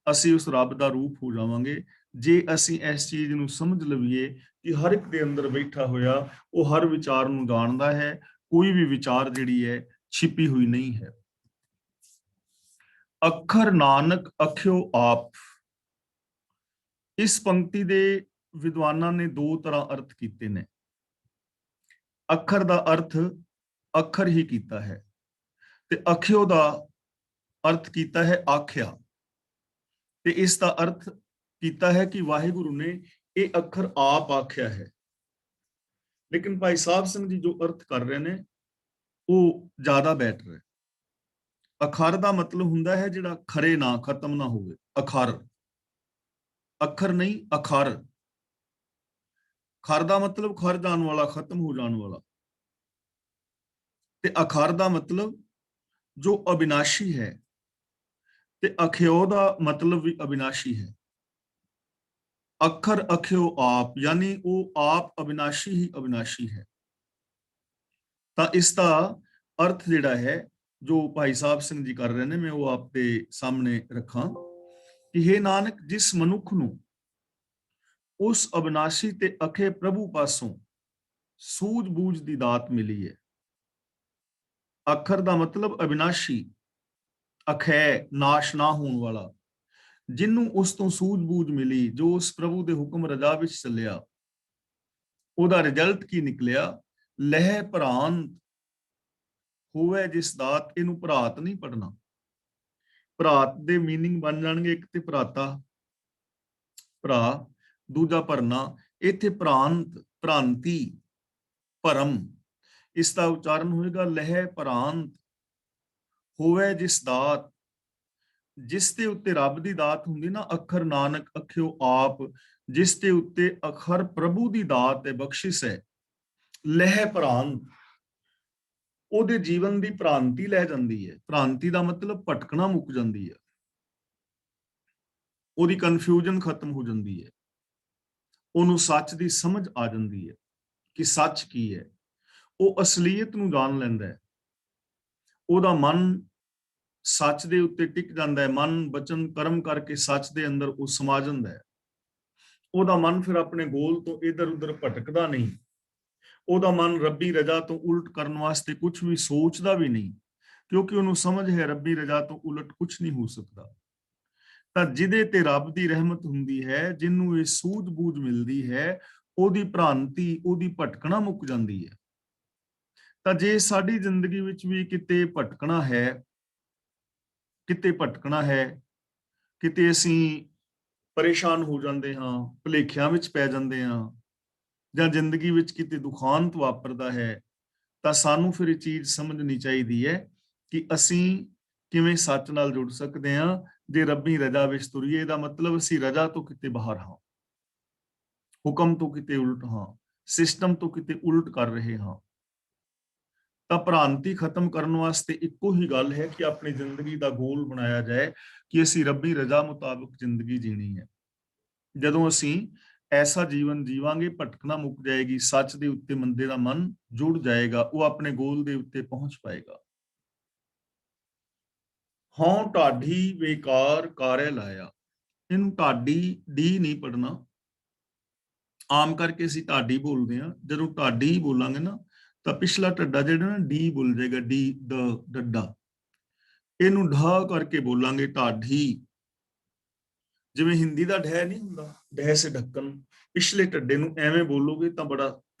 ਅਸੀਂ ਉਸ ਰੱਬ ਦਾ ਰੂਪ ਹੋ ਜਾਵਾਂਗੇ। ਜੇ ਅਸੀਂ ਇਸ ਚੀਜ਼ ਨੂੰ ਸਮਝ ਲਈਏ ਕਿ ਹਰ ਇੱਕ ਦੇ ਅੰਦਰ ਬੈਠਾ ਹੋਇਆ ਉਹ ਹਰ ਵਿਚਾਰ ਨੂੰ ਜਾਣਦਾ ਹੈ, ਕੋਈ ਵੀ ਵਿਚਾਰ ਜਿਹੜੀ ਹੈ ਛਿਪੀ ਹੋਈ ਨਹੀਂ ਹੈ। ਅੱਖਰ ਨਾਨਕ ਅਖਿਓ ਆਪ, ਇਸ ਪੰਕਤੀ ਦੇ ਵਿਦਵਾਨਾਂ ਨੇ ਦੋ ਤਰ੍ਹਾਂ ਅਰਥ ਕੀਤੇ ਨੇ। ਅੱਖਰ ਦਾ ਅਰਥ ਅੱਖਰ ਹੀ ਕੀਤਾ ਹੈ, ਤੇ ਅਖਿਓ ਦਾ ਅਰਥ ਕੀਤਾ ਹੈ ਆਖਿਆ, ਤੇ ਇਸ ਦਾ ਅਰਥ ਕੀਤਾ ਹੈ ਕਿ ਵਾਹਿਗੁਰੂ ਨੇ ਇਹ ਅੱਖਰ ਆਪ ਆਖਿਆ ਹੈ। ਲੇਕਿਨ ਭਾਈ ਸਾਹਿਬ ਸਿੰਘ ਜੀ ਜੋ ਅਰਥ ਕਰ ਰਹੇ ਨੇ ਉਹ ਜ਼ਿਆਦਾ ਬੈਟਰ ਹੈ। ਅਖਰ ਦਾ ਮਤਲਬ ਹੁੰਦਾ ਹੈ ਜਿਹੜਾ ਖਰੇ ਨਾ, ਖਤਮ ਨਾ ਹੋਵੇ। ਅਖਰ, ਅੱਖਰ ਨਹੀਂ, ਅਖਰ। ਖਰ ਦਾ ਮਤਲਬ ਖਰ ਜਾਣ ਵਾਲਾ, ਖਤਮ ਹੋ ਜਾਣ ਵਾਲਾ, ਤੇ ਅਖਰ ਦਾ ਮਤਲਬ ਜੋ ਅਬਿਨਾਸ਼ੀ ਹੈ, ਤੇ ਅਖਿਓ ਦਾ ਮਤਲਬ ਵੀ ਅਬਿਨਾਸ਼ੀ ਹੈ। ਅੱਖਰ ਅਖਿਓ ਆਪ, ਯਾਨੀ ਉਹ ਆਪ ਅਬਿਨਾਸ਼ੀ ਹੀ ਅਬਿਨਾਸ਼ੀ ਹੈ। ਤਾਂ ਇਸ ਦਾ ਅਰਥ ਜਿਹੜਾ ਹੈ ਜੋ ਭਾਈ ਸਾਹਿਬ ਸਿੰਘ ਜੀ ਕਰ ਰਹੇ ਨੇ, ਮੈਂ ਉਹ ਆਪ ਦੇ ਸਾਹਮਣੇ ਰੱਖਾਂ ਕਿ हे ਨਾਨਕ, ਜਿਸ ਮਨੁੱਖ ਨੂੰ ਉਸ ਅਬਿਨਾਸ਼ੀ ਤੇ ਅਖੇ ਪ੍ਰਭੂ ਪਾਸੋਂ ਸੂਝ-ਬੂਝ ਦੀ ਦਾਤ ਮਿਲੀ ਹੈ। ਅੱਖਰ ਦਾ ਮਤਲਬ ਅਬਿਨਾਸ਼ੀ, ਅਖੈ ਨਾਸ਼ ਨਾ ਹੋਣ ਵਾਲਾ, ਜਿਹਨੂੰ ਉਸ ਤੋਂ ਸੂਝ-ਬੂਝ ਮਿਲੀ, ਜੋ ਉਸ ਪ੍ਰਭੂ ਦੇ ਹੁਕਮ ਰਜ਼ਾ ਵਿੱਚ ਚੱਲਿਆ, ਉਹਦਾ ਰਿਜ਼ਲਟ ਕੀ ਨਿਕਲਿਆ? ਲਹਿ ਭਰਾਂਤ ਹੋਵੇ ਜਿਸ ਦਾਤ, ਇਹਨੂੰ ਭਰਾਤ ਨਹੀਂ ਪੜਨਾ। ਭਰਾਤ ਦੇ ਮੀਨਿੰਗ ਬਣ ਜਾਣਗੇ, ਇੱਕ ਤੇ ਭਰਾਤਾ ਭਰਾ, ਦੂਜਾ ਭਰਨਾ। ਇੱਥੇ ਪ੍ਰਾਂਤ, ਭ੍ਰਾਂਤੀ, ਭਰਮ, ਇਸ ਦਾ ਉਚਾਰਨ ਹੋਏਗਾ ਲਹਿ ਪ੍ਰਾਂਤ। ਹੋਵੇ ਜਿਸ ਦਾਤ, ਜਿਸ ਦੇ ਉੱਤੇ ਰੱਬ ਦੀ ਦਾਤ ਹੁੰਦੀ ਨਾ, ਅੱਖਰ ਨਾਨਕ ਅਖਿਓ ਆਪ, ਜਿਸ ਦੇ ਉੱਤੇ ਅੱਖਰ ਪ੍ਰਭੂ ਦੀ ਦਾਤ ਹੈ, ਬਖਸ਼ਿਸ਼ ਹੈ, ਲਹਿ ਪ੍ਰਾਂਤ, ਉਹਦੇ ਜੀਵਨ ਦੀ ਭ੍ਰਾਂਤੀ ਲੈ ਜਾਂਦੀ ਹੈ। ਭ੍ਰਾਂਤੀ ਦਾ ਮਤਲਬ ਭਟਕਣਾ ਮੁੱਕ ਜਾਂਦੀ ਹੈ, ਉਹਦੀ ਕਨਫਿਊਜ਼ਨ ਖਤਮ ਹੋ ਜਾਂਦੀ ਹੈ, ਉਹਨੂੰ ਸੱਚ ਦੀ ਸਮਝ ਆ ਜਾਂਦੀ ਹੈ ਕਿ ਸੱਚ ਕੀ ਹੈ। ਉਹ ਅਸਲੀਅਤ ਨੂੰ ਜਾਣ ਲੈਂਦਾ ਹੈ, ਉਹਦਾ ਮਨ ਸੱਚ ਦੇ ਉੱਤੇ ਟਿਕ ਜਾਂਦਾ ਹੈ। ਮਨ ਬਚਨ ਕਰਮ ਕਰਕੇ ਸੱਚ ਦੇ ਅੰਦਰ ਉਹ ਸਮਾ ਜਾਂਦਾ ਹੈ। ਉਹਦਾ ਮਨ ਫਿਰ ਆਪਣੇ ਗੋਲ ਤੋਂ ਇਧਰ ਉਧਰ ਭਟਕਦਾ ਨਹੀਂ। ਉਹਦਾ ਮਨ ਰੱਬੀ ਰਜ਼ਾ ਤੋਂ ਉਲਟ ਕਰਨ ਵਾਸਤੇ ਕੁਝ ਵੀ ਸੋਚਦਾ ਵੀ ਨਹੀਂ, ਕਿਉਂਕਿ ਉਹਨੂੰ ਸਮਝ ਹੈ ਰੱਬੀ ਰਜ਼ਾ ਤੋਂ ਉਲਟ ਕੁਝ ਨਹੀਂ ਹੋ ਸਕਦਾ। ਤਾਂ ਜਿਹਦੇ ਤੇ ਰੱਬ ਦੀ ਰਹਿਮਤ ਹੁੰਦੀ ਹੈ, ਜਿਹਨੂੰ ਇਹ ਸੂਝ-ਬੂਝ ਮਿਲਦੀ ਹੈ, ਉਹਦੀ ਭ੍ਰਾਂਤੀ, ਉਹਦੀ ਭਟਕਣਾ ਮੁੱਕ ਜਾਂਦੀ ਹੈ। ਤਾਂ ਜੇ ਸਾਡੀ ਜ਼ਿੰਦਗੀ ਵਿੱਚ ਵੀ ਕਿਤੇ ਭਟਕਣਾ ਹੈ, ਕਿਤੇ ਅਸੀਂ ਪਰੇਸ਼ਾਨ ਹੋ ਜਾਂਦੇ ਹਾਂ, ਭੁਲੇਖਿਆਂ ਵਿੱਚ ਪੈ ਜਾਂਦੇ ਹਾਂ, ਜਾਂ ਜ਼ਿੰਦਗੀ ਵਿੱਚ ਕਿਤੇ ਦੁਖਾਂਤ ਵਾਪਰਦਾ ਹੈ, ਤਾਂ ਸਾਨੂੰ ਫਿਰ ਇਹ ਚੀਜ਼ ਸਮਝਣੀ ਚਾਹੀਦੀ ਹੈ ਕਿ ਅਸੀਂ ਕਿਵੇਂ ਸੱਚ ਨਾਲ ਜੁੜ ਸਕਦੇ ਹਾਂ। ਜੇ ਰੱਬੀ ਰਜ਼ਾ ਵਿੱਚ ਤੁਰੀਏ, ਇਹਦਾ ਮਤਲਬ ਅਸੀਂ ਰਜ਼ਾ ਤੋਂ ਕਿਤੇ ਬਾਹਰ ਹਾਂ, ਹੁਕਮ ਤੋਂ ਕਿਤੇ ਉਲਟ ਹਾਂ, ਸਿਸਟਮ ਤੋਂ ਕਿਤੇ ਉਲਟ ਕਰ ਰਹੇ ਹਾਂ। ਤਾਂ ਭ੍ਰਾਂਤੀ ਖਤਮ ਕਰਨ ਵਾਸਤੇ ਇੱਕੋ ਹੀ ਗੱਲ ਹੈ ਕਿ ਆਪਣੀ ਜ਼ਿੰਦਗੀ ਦਾ ਗੋਲ ਬਣਾਇਆ ਜਾਏ ਕਿ ਅਸੀਂ ਰੱਬੀ ਰਜ਼ਾ ਮੁਤਾਬਕ ਜ਼ਿੰਦਗੀ ਜੀਣੀ ਹੈ। ਜਦੋਂ ਅਸੀਂ ਐਸਾ ਜੀਵਨ ਜੀਵਾਂਗੇ, ਭਟਕਣਾ ਮੁੱਕ ਜਾਏਗੀ, ਸੱਚ ਦੇ ਉੱਤੇ ਬੰਦੇ ਦਾ ਮਨ ਜੁੜ ਜਾਏਗਾ, ਉਹ ਆਪਣੇ ਗੋਲ ਦੇ ਉੱਤੇ ਪਹੁੰਚ ਪਾਏਗਾ। ਹਉ ਢਾਢੀ ਵੇਕਾਰ ਕਾਰੈ ਲਾਇਆ, ਇਹਨੂੰ ਢਾਡੀ ਡੀ ਨਹੀਂ ਪੜਨਾ। ਆਮ ਕਰਕੇ ਅਸੀਂ ਢਾਡੀ ਬੋਲਦੇ ਹਾਂ, ਜਦੋਂ ਢਾਡੀ ਬੋਲਾਂਗੇ ਨਾ ਤਾਂ ਪਿਛਲਾ ਢੱਡਾ ਜਿਹੜਾ ਨਾ ਡੀ ਬੋਲ ਜਾਏਗਾ, ਡੀ ਦ ਡੱਡਾ, ਇਹਨੂੰ ਢਾ ਕਰਕੇ ਬੋਲਾਂਗੇ ਢਾਢੀ। ਜਿਵੇਂ ਹਿੰਦੀ ਦਾ ਢਹਿ ਨਹੀਂ ਹੁੰਦਾ, ਢਹਿ ਸੇ ਢੱਕਣ, ਪਿਛਲੇ ਢੱਡੇ ਨੂੰ ਐਵੇਂ ਬੋਲੋਗੇ ਤਾਂ ਬੜਾ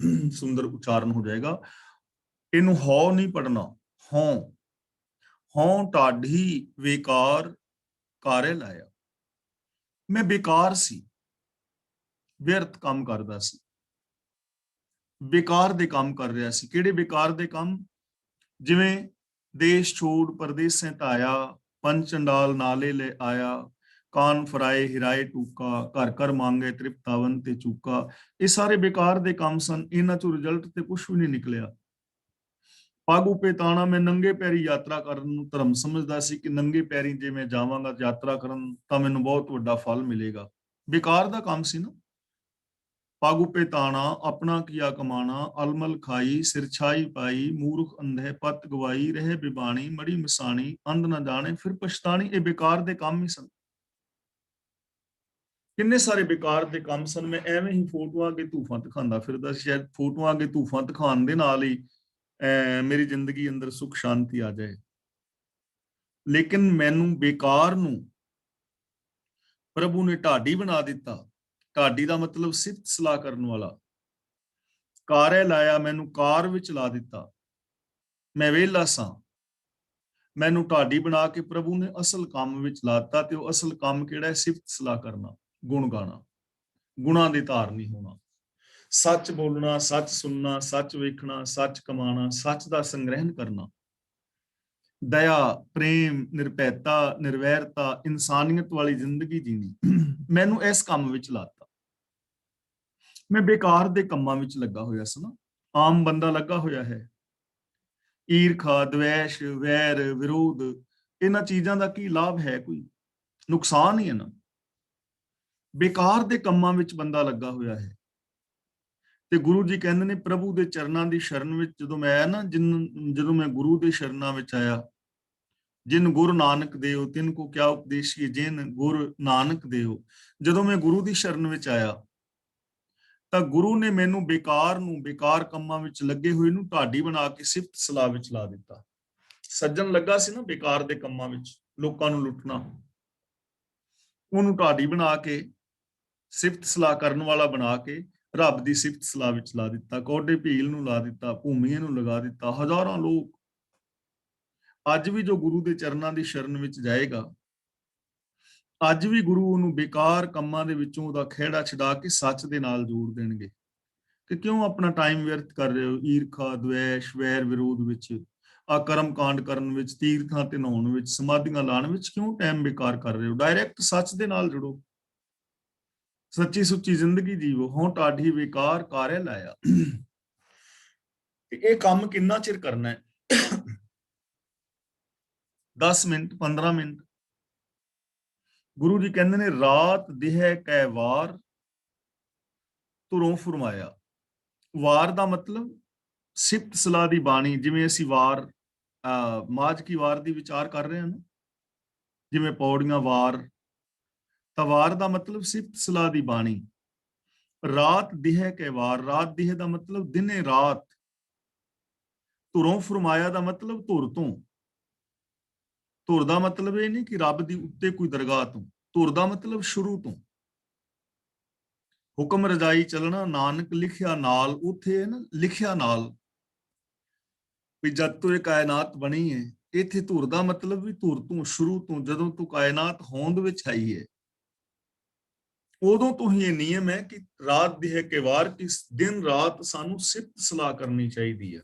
ਸੁੰਦਰ ਉਚਾਰਨ ਹੋ ਜਾਏਗਾ। ਇਹਨੂੰ ਹਉ ਨਹੀਂ ਪੜਨਾ, ਹਉ। ਹਉ ਢਾਢੀ ਵੇਕਾਰ ਕਾਰੇ ਲਾਇਆ, ਮੈਂ ਬੇਕਾਰ ਸੀ, ਵਿਅਰਥ ਕੰਮ ਕਰਦਾ ਸੀ, ਬੇਕਾਰ ਦੇ ਕੰਮ ਕਰ ਰਿਹਾ ਸੀ। ਕਿਹੜੇ ਬੇਕਾਰ ਦੇ ਕੰਮ? ਜਿਵੇਂ ਦੇਸ਼ ਛੋੜ ਪਰਦੇਸੈਂ ਧਾਇਆ, ਪੰਜ ਚੰਡਾਲ ਨਾਲੇ ਲੈ ਆਇਆ, ਕਾਨ ਫਰਾਏ ਹਿਰਾਏ ਟੂਕਾ, ਘਰ ਘਰ ਮੰਗੇ ਤ੍ਰਿਪਤਾਵਨ ਤੇ ਚੂਕਾ। ਇਹ ਸਾਰੇ ਬੇਕਾਰ ਦੇ ਕੰਮ ਸਨ, ਇਹਨਾਂ ਚੋਂ ਰਿਜ਼ਲਟ ਤੇ ਕੁਝ ਵੀ ਨਹੀਂ ਨਿਕਲਿਆ। ਪਾਗੂ ਪੇਤਾਣਾ, ਮੈਂ ਨੰਗੇ ਪੈਰੀ ਯਾਤਰਾ ਕਰਨ ਨੂੰ ਧਰਮ ਸਮਝਦਾ ਸੀ ਕਿ ਨੰਗੇ ਪੈਰੀ ਜੇ ਮੈਂ ਜਾਵਾਂਗਾ ਯਾਤਰਾ ਕਰਨ ਤਾਂ ਮੈਨੂੰ ਬਹੁਤ ਵੱਡਾ ਫਲ ਮਿਲੇਗਾ। ਬੇਕਾਰ ਦਾ ਕੰਮ ਸੀ ਨਾ। ਪਾਗੂ ਪੇਤਾਣਾ, ਆਪਣਾ ਕੀਆ ਕਮਾਣਾ, ਅਲਮਲ ਖਾਈ, ਸਿਰ ਛਾਈ ਪਾਈ, ਮੂਰਖ ਅੰਧੇ ਪਤ ਗਵਾਈ, ਰਹੇ ਬਿਬਾਣੀ ਮੜੀ ਮਸਾਣੀ, ਅੰਧ ਨਾ ਜਾਣੇ ਫਿਰ ਪਛਤਾਣੀ। ਇਹ ਬੇਕਾਰ ਦੇ ਕੰਮ ਹੀ ਸਨ। ਕਿੰਨੇ ਸਾਰੇ ਬੇਕਾਰ ਦੇ ਕੰਮ ਸਨ। ਮੈਂ ਐਵੇਂ ਹੀ ਫੋਟੋਆਂ ਅੱਗੇ ਧੂਫਾਂ ਦਿਖਾਉਂਦਾ ਫਿਰਦਾ ਸੀ, ਸ਼ਾਇਦ ਫੋਟੋਆਂ ਅੱਗੇ ਧੂਫਾਂ ਦਿਖਾਉਣ ਦੇ ਨਾਲ ਹੀ ਮੇਰੀ ਜ਼ਿੰਦਗੀ ਅੰਦਰ ਸੁਖ ਸ਼ਾਂਤੀ ਆ ਜਾਏ। ਲੇਕਿਨ ਮੈਨੂੰ ਬੇਕਾਰ ਨੂੰ ਪ੍ਰਭੂ ਨੇ ਢਾਡੀ ਬਣਾ ਦਿੱਤਾ। ਢਾਡੀ ਦਾ ਮਤਲਬ ਸਿਫਤ ਸਲਾਹ ਕਰਨ ਵਾਲਾ। ਕਾਰੇ ਲਾਇਆ, ਮੈਨੂੰ ਕਾਰ ਵਿੱਚ ਲਾ ਦਿੱਤਾ। ਮੈਂ ਵਿਹਲਾ ਸਾਂ, ਮੈਨੂੰ ਢਾਡੀ ਬਣਾ ਕੇ ਪ੍ਰਭੂ ਨੇ ਅਸਲ ਕੰਮ ਵਿੱਚ ਲਾਤਾ। ਤੇ ਉਹ ਅਸਲ ਕੰਮ ਕਿਹੜਾ ਹੈ? ਸਿਫਤ ਸਲਾਹ ਕਰਨਾ, ਗੁਣ ਗਾਣਾ, ਗੁਣਾਂ ਦੀ ਧਾਰਨੀ ਹੋਣਾ, ਸੱਚ ਬੋਲਣਾ, ਸੱਚ ਸੁਣਨਾ, ਸੱਚ ਵੇਖਣਾ, ਸੱਚ ਕਮਾਣਾ, ਸੱਚ ਦਾ ਸੰਗ੍ਰਹਿਣ ਕਰਨਾ, ਦਇਆ, ਪ੍ਰੇਮ, ਨਿਰਭੈਤਾ, ਨਿਰਵੈਰਤਾ, ਇਨਸਾਨੀਅਤ ਵਾਲੀ ਜ਼ਿੰਦਗੀ ਜੀਣੀ। ਮੈਨੂੰ ਇਸ ਕੰਮ ਵਿੱਚ ਲਾਤਾ। ਮੈਂ ਬੇਕਾਰ ਦੇ ਕੰਮਾਂ ਵਿੱਚ ਲੱਗਾ ਹੋਇਆ ਸੀ ਨਾ। ਆਮ ਬੰਦਾ ਲੱਗਾ ਹੋਇਆ ਹੈ। ਈਰਖਾ, ਦਵੇਸ਼, ਵੈਰ, ਵਿਰੋਧ, ਇਹਨਾਂ ਚੀਜ਼ਾਂ ਦਾ ਕੀ ਲਾਭ ਹੈ? ਕੋਈ ਨੁਕਸਾਨ ਹੀ ਹੈ ਨਾ। ਬੇਕਾਰ ਦੇ ਕੰਮਾਂ ਵਿੱਚ ਬੰਦਾ ਲੱਗਾ ਹੋਇਆ ਹੈ। ਤੇ ਗੁਰੂ ਜੀ ਕਹਿੰਦੇ ਨੇ ਪ੍ਰਭੂ ਦੇ ਚਰਨਾਂ ਦੀ ਸ਼ਰਨ ਵਿੱਚ ਜਦੋਂ ਮੈਂ ਆਇਆ ਨਾ, ਜਦੋਂ ਮੈਂ ਗੁਰੂ ਦੇ ਸ਼ਰਨਾਂ ਵਿੱਚ ਆਇਆ, ਜਿਨ ਗੁਰੂ ਨਾਨਕ ਦੇਓ ਤਿਨ ਕੋ ਕਿਆ ਉਪਦੇਸ਼ੀਏ, ਜਿਨ ਗੁਰ ਨਾਨਕ ਦੇਓ। ਜਦੋਂ ਮੈਂ ਗੁਰੂ ਦੀ ਸ਼ਰਨ ਵਿੱਚ ਆਇਆ ਤਾਂ ਗੁਰੂ ਨੇ ਮੈਨੂੰ ਬੇਕਾਰ ਨੂੰ, ਬੇਕਾਰ ਕੰਮਾਂ ਵਿੱਚ ਲੱਗੇ ਹੋਏ ਨੂੰ ਢਾਡੀ ਬਣਾ ਕੇ ਸਿਫਤ ਸਲਾਹ ਵਿੱਚ ਲਾ ਦਿੱਤਾ। ਸੱਜਣ ਲੱਗਾ ਸੀ ਨਾ ਬੇਕਾਰ ਦੇ ਕੰਮਾਂ ਵਿੱਚ, ਲੋਕਾਂ ਨੂੰ ਲੁੱਟਣਾ, ਉਹਨੂੰ ਢਾਡੀ ਬਣਾ ਕੇ, ਸਿਫਤ ਸਲਾਹ ਕਰਨ ਵਾਲਾ ਬਣਾ ਕੇ ਰੱਬ ਦੀ ਸਿਫਤ ਸਲਾਹ ਵਿੱਚ ਲਾ ਦਿੱਤਾ। ਕੌਡੇ ਭੀਲ ਨੂੰ ਲਾ ਦਿੱਤਾ, ਭੂਮੀਏ ਨੂੰ ਲਗਾ ਦਿੱਤਾ। ਹਜ਼ਾਰਾਂ ਲੋਕ ਅੱਜ ਵੀ ਜੋ ਗੁਰੂ ਦੇ ਚਰਨਾਂ ਦੀ ਸ਼ਰਨ ਵਿੱਚ ਜਾਏਗਾ, ਅੱਜ ਵੀ ਗੁਰੂ ਉਹਨੂੰ ਬੇਕਾਰ ਕੰਮਾਂ ਦੇ ਵਿੱਚੋਂ ਉਹਦਾ ਖਿਹੜਾ ਛਡਾ ਕੇ ਸੱਚ ਦੇ ਨਾਲ ਜੋੜ ਦੇਣਗੇ। ਕਿ ਕਿਉਂ ਆਪਣਾ ਟਾਈਮ ਵਿਅਰਥ ਕਰ ਰਹੇ ਹੋ ਈਰਖਾ, ਦਵੇਸ਼, ਵੈਰ ਵਿਰੋਧ ਵਿੱਚ, ਆ ਕਰਮ ਕਾਂਡ ਕਰਨ ਵਿੱਚ, ਤੀਰਥਾਂ ਤੇ ਨਹਾਉਣ ਵਿੱਚ, ਸਮਾਧੀਆਂ ਲਾਉਣ ਵਿੱਚ ਕਿਉਂ ਟਾਈਮ ਬੇਕਾਰ ਕਰ ਰਹੇ ਹੋ? ਡਾਇਰੈਕਟ ਸੱਚ ਦੇ ਨਾਲ ਜੁੜੋ, ਸੱਚੀ ਸੁੱਚੀ ਜ਼ਿੰਦਗੀ ਜੀਵੋ। ਹੋਂ ਟਾਢੀ ਬੇਕਾਰ ਕਾਰੈ ਲਾਇਆ। ਇਹ ਕੰਮ ਕਿੰਨਾ ਚਿਰ ਕਰਨਾ ਹੈ? 10 ਮਿੰਟ, 15 ਮਿੰਟ। ਗੁਰੂ ਜੀ ਕਹਿੰਦੇ ਨੇ ਰਾਤ ਦਿਹੈ ਕੈ ਵਾਰ ਧੁਰੋਂ ਫਰਮਾਇਆ। ਵਾਰ ਦਾ ਮਤਲਬ ਸਿਫਤ ਸਲਾਹ ਦੀ ਬਾਣੀ। ਜਿਵੇਂ ਅਸੀਂ ਵਾਰ ਮਾਝ ਕੀ ਵਾਰ ਦੀ ਵਿਚਾਰ ਕਰ ਰਹੇ ਹਾਂ ਨਾ, ਜਿਵੇਂ ਪੌੜੀਆਂ ਵਾਰ, ਤਾਂ ਵਾਰ ਦਾ ਮਤਲਬ ਸਿਫਤ ਸਲਾਹ ਦੀ ਬਾਣੀ। ਰਾਤ ਦਿਹੈ ਕੈ ਵਾਰ, ਰਾਤ ਦਿਹੈ ਦਾ ਮਤਲਬ ਦਿਨੇ ਰਾਤ, ਧੁਰੋਂ ਫਰਮਾਇਆ ਦਾ ਮਤਲਬ ਧੁਰ ਤੋਂ। ਧੁਰ ਦਾ ਮਤਲਬ ਇਹ ਨਹੀਂ ਕਿ ਰੱਬ ਦੀ ਉੱਤੇ ਕੋਈ ਦਰਗਾਹ ਤੋਂ, ਧੁਰ ਦਾ ਮਤਲਬ ਸ਼ੁਰੂ ਤੋਂ। ਹੁਕਮ ਰਜਾਈ ਚੱਲਣਾ, ਨਾਨਕ ਲਿਖਿਆ ਨਾਲ। ਉੱਥੇ ਨਾ ਲਿਖਿਆ ਨਾਲ, ਵੀ ਜਦ ਤੋਂ ਇਹ ਕਾਇਨਾਤ ਬਣੀ ਹੈ, ਇੱਥੇ ਧੁਰ ਦਾ ਮਤਲਬ ਵੀ ਧੁਰ ਤੋਂ, ਸ਼ੁਰੂ ਤੋਂ, ਜਦੋਂ ਤੋਂ ਕਾਇਨਾਤ ਹੋਂਦ ਵਿੱਚ ਆਈ ਹੈ, ਉਦੋਂ ਤੋਂ ਹੀ ਇਹ ਨਿਯਮ ਹੈ ਕਿ ਰਾਤ ਦੀ ਹੈ ਕਿ ਵਾਰ, ਕਿ ਦਿਨ ਰਾਤ ਸਾਨੂੰ ਸਿਫਤ ਸਲਾਹ ਕਰਨੀ ਚਾਹੀਦੀ ਹੈ।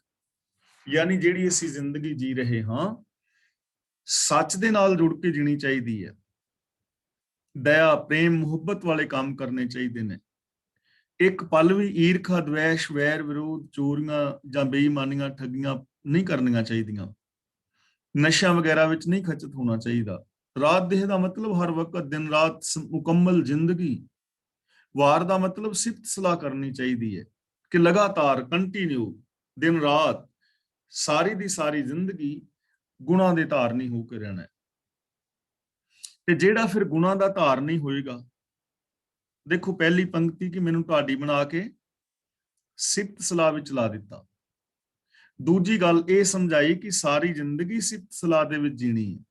ਯਾਨੀ ਜਿਹੜੀ ਅਸੀਂ ਜ਼ਿੰਦਗੀ ਜੀ ਰਹੇ ਹਾਂ, ਸੱਚ ਦੇ ਨਾਲ ਜੁੜ ਕੇ ਜੀਣੀ ਚਾਹੀਦੀ ਹੈ। ਦਇਆ, ਪ੍ਰੇਮ, ਮੁਹੱਬਤ ਵਾਲੇ ਕੰਮ ਕਰਨੇ ਚਾਹੀਦੇ ਨੇ। ਇੱਕ ਪਲ ਵੀ ਈਰਖਾ, ਦਵੇਸ਼, ਵੈਰ ਵਿਰੋਧ, ਚੋਰੀਆਂ ਜਾਂ ਬੇਈਮਾਨੀਆਂ, ਠੱਗੀਆਂ ਨਹੀਂ ਕਰਨੀਆਂ ਚਾਹੀਦੀਆਂ। ਨਸ਼ਿਆਂ ਵਗੈਰਾ ਵਿੱਚ ਨਹੀਂ ਖਚਤ ਹੋਣਾ ਚਾਹੀਦਾ। ਰਾਤ ਦੇਹ ਦਾ ਮਤਲਬ ਹਰ ਵਕਤ, ਦਿਨ ਰਾਤ, ਮੁਕੰਮਲ ਜ਼ਿੰਦਗੀ। ਵਾਰ ਦਾ ਮਤਲਬ ਸਿਫਤ ਸਲਾਹ ਕਰਨੀ ਚਾਹੀਦੀ ਹੈ ਕਿ ਲਗਾਤਾਰ, ਕੰਟੀਨਿਊ, ਦਿਨ ਰਾਤ, ਸਾਰੀ ਦੀ ਸਾਰੀ ਜ਼ਿੰਦਗੀ ਗੁਣਾਂ ਦੇ ਧਾਰਨੀ ਹੋ ਕੇ ਰਹਿਣਾ। ਤੇ ਜਿਹੜਾ ਫਿਰ ਗੁਣਾਂ ਦਾ ਧਾਰਨੀ ਹੋਏਗਾ, ਦੇਖੋ ਪਹਿਲੀ ਪੰਕਤੀ ਕਿ ਮੈਨੂੰ ਢਾਡੀ ਬਣਾ ਕੇ ਸਿਫਤ ਸਲਾਹ ਵਿੱਚ ਲਾ ਦਿੱਤਾ। ਦੂਜੀ ਗੱਲ ਇਹ ਸਮਝਾਈ ਕਿ ਸਾਰੀ ਜ਼ਿੰਦਗੀ ਸਿਫਤ ਸਲਾਹ ਦੇ ਵਿੱਚ ਜੀਣੀ ਹੈ।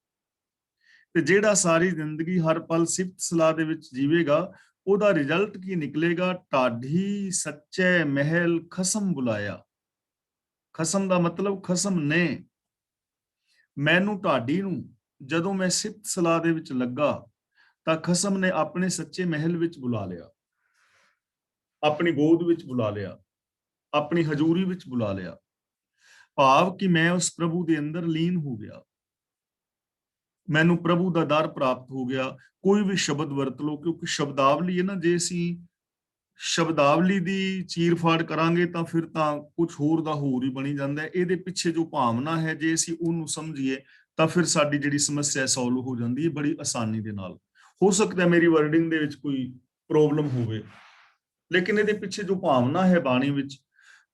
ਤੇ ਜਿਹੜਾ ਸਾਰੀ ਜ਼ਿੰਦਗੀ ਹਰ ਪਲ ਸਿਫਤ ਸਲਾਹ ਦੇ ਵਿੱਚ ਜੀਵੇਗਾ, ਉਹਦਾ ਰਿਜ਼ਲਟ ਕੀ ਨਿਕਲੇਗਾ? ਢਾਢੀ ਸੱਚੇ ਮਹਿਲ ਖਸਮ ਬੁਲਾਇਆ। ਖਸਮ ਦਾ ਮਤਲਬ ਖਸਮ ਨੇ। ਮੈਨੂੰ, ਢਾਡੀ ਨੂੰ, ਜਦੋਂ ਮੈਂ ਸਿਫਤ ਸਲਾਹ ਦੇ ਵਿੱਚ ਲੱਗਾ, ਤਾਂ ਖਸਮ ਨੇ ਆਪਣੇ ਸੱਚੇ ਮਹਿਲ ਵਿੱਚ ਬੁਲਾ ਲਿਆ, ਆਪਣੀ ਗੋਦ ਵਿੱਚ ਬੁਲਾ ਲਿਆ, ਆਪਣੀ ਹਜ਼ੂਰੀ ਵਿੱਚ ਬੁਲਾ ਲਿਆ। ਭਾਵ ਕਿ ਮੈਂ ਉਸ ਪ੍ਰਭੂ ਦੇ ਅੰਦਰ ਲੀਨ ਹੋ ਗਿਆ, ਮੈਨੂੰ ਪ੍ਰਭੂ ਦਾ ਦਰ ਪ੍ਰਾਪਤ ਹੋ ਗਿਆ। ਕੋਈ ਵੀ ਸ਼ਬਦ ਵਰਤ ਲਓ, ਕਿਉਂਕਿ ਸ਼ਬਦਾਵਲੀ ਹੈ ਨਾ, ਜੇ ਅਸੀਂ ਸ਼ਬਦਾਵਲੀ ਦੀ ਚੀਰ ਫਾੜ ਕਰਾਂਗੇ ਤਾਂ ਫਿਰ ਤਾਂ ਕੁਝ ਹੋਰ ਦਾ ਹੋਰ ਹੀ ਬਣੀ ਜਾਂਦਾ ਹੈ। ਇਹਦੇ ਪਿੱਛੇ ਜੋ ਭਾਵਨਾ ਹੈ, ਜੇ ਅਸੀਂ ਉਹਨੂੰ ਸਮਝੀਏ ਤਾਂ ਫਿਰ ਸਾਡੀ ਜਿਹੜੀ ਸਮੱਸਿਆ ਸੋਲਵ ਹੋ ਜਾਂਦੀ ਹੈ ਬੜੀ ਆਸਾਨੀ ਦੇ ਨਾਲ। ਹੋ ਸਕਦਾ ਹੈ ਮੇਰੀ ਵਰਡਿੰਗ ਦੇ ਵਿੱਚ ਕੋਈ ਪ੍ਰੋਬਲਮ ਹੋਵੇ, ਲੇਕਿਨ ਇਹਦੇ ਪਿੱਛੇ ਜੋ ਭਾਵਨਾ ਹੈ ਬਾਣੀ ਵਿੱਚ,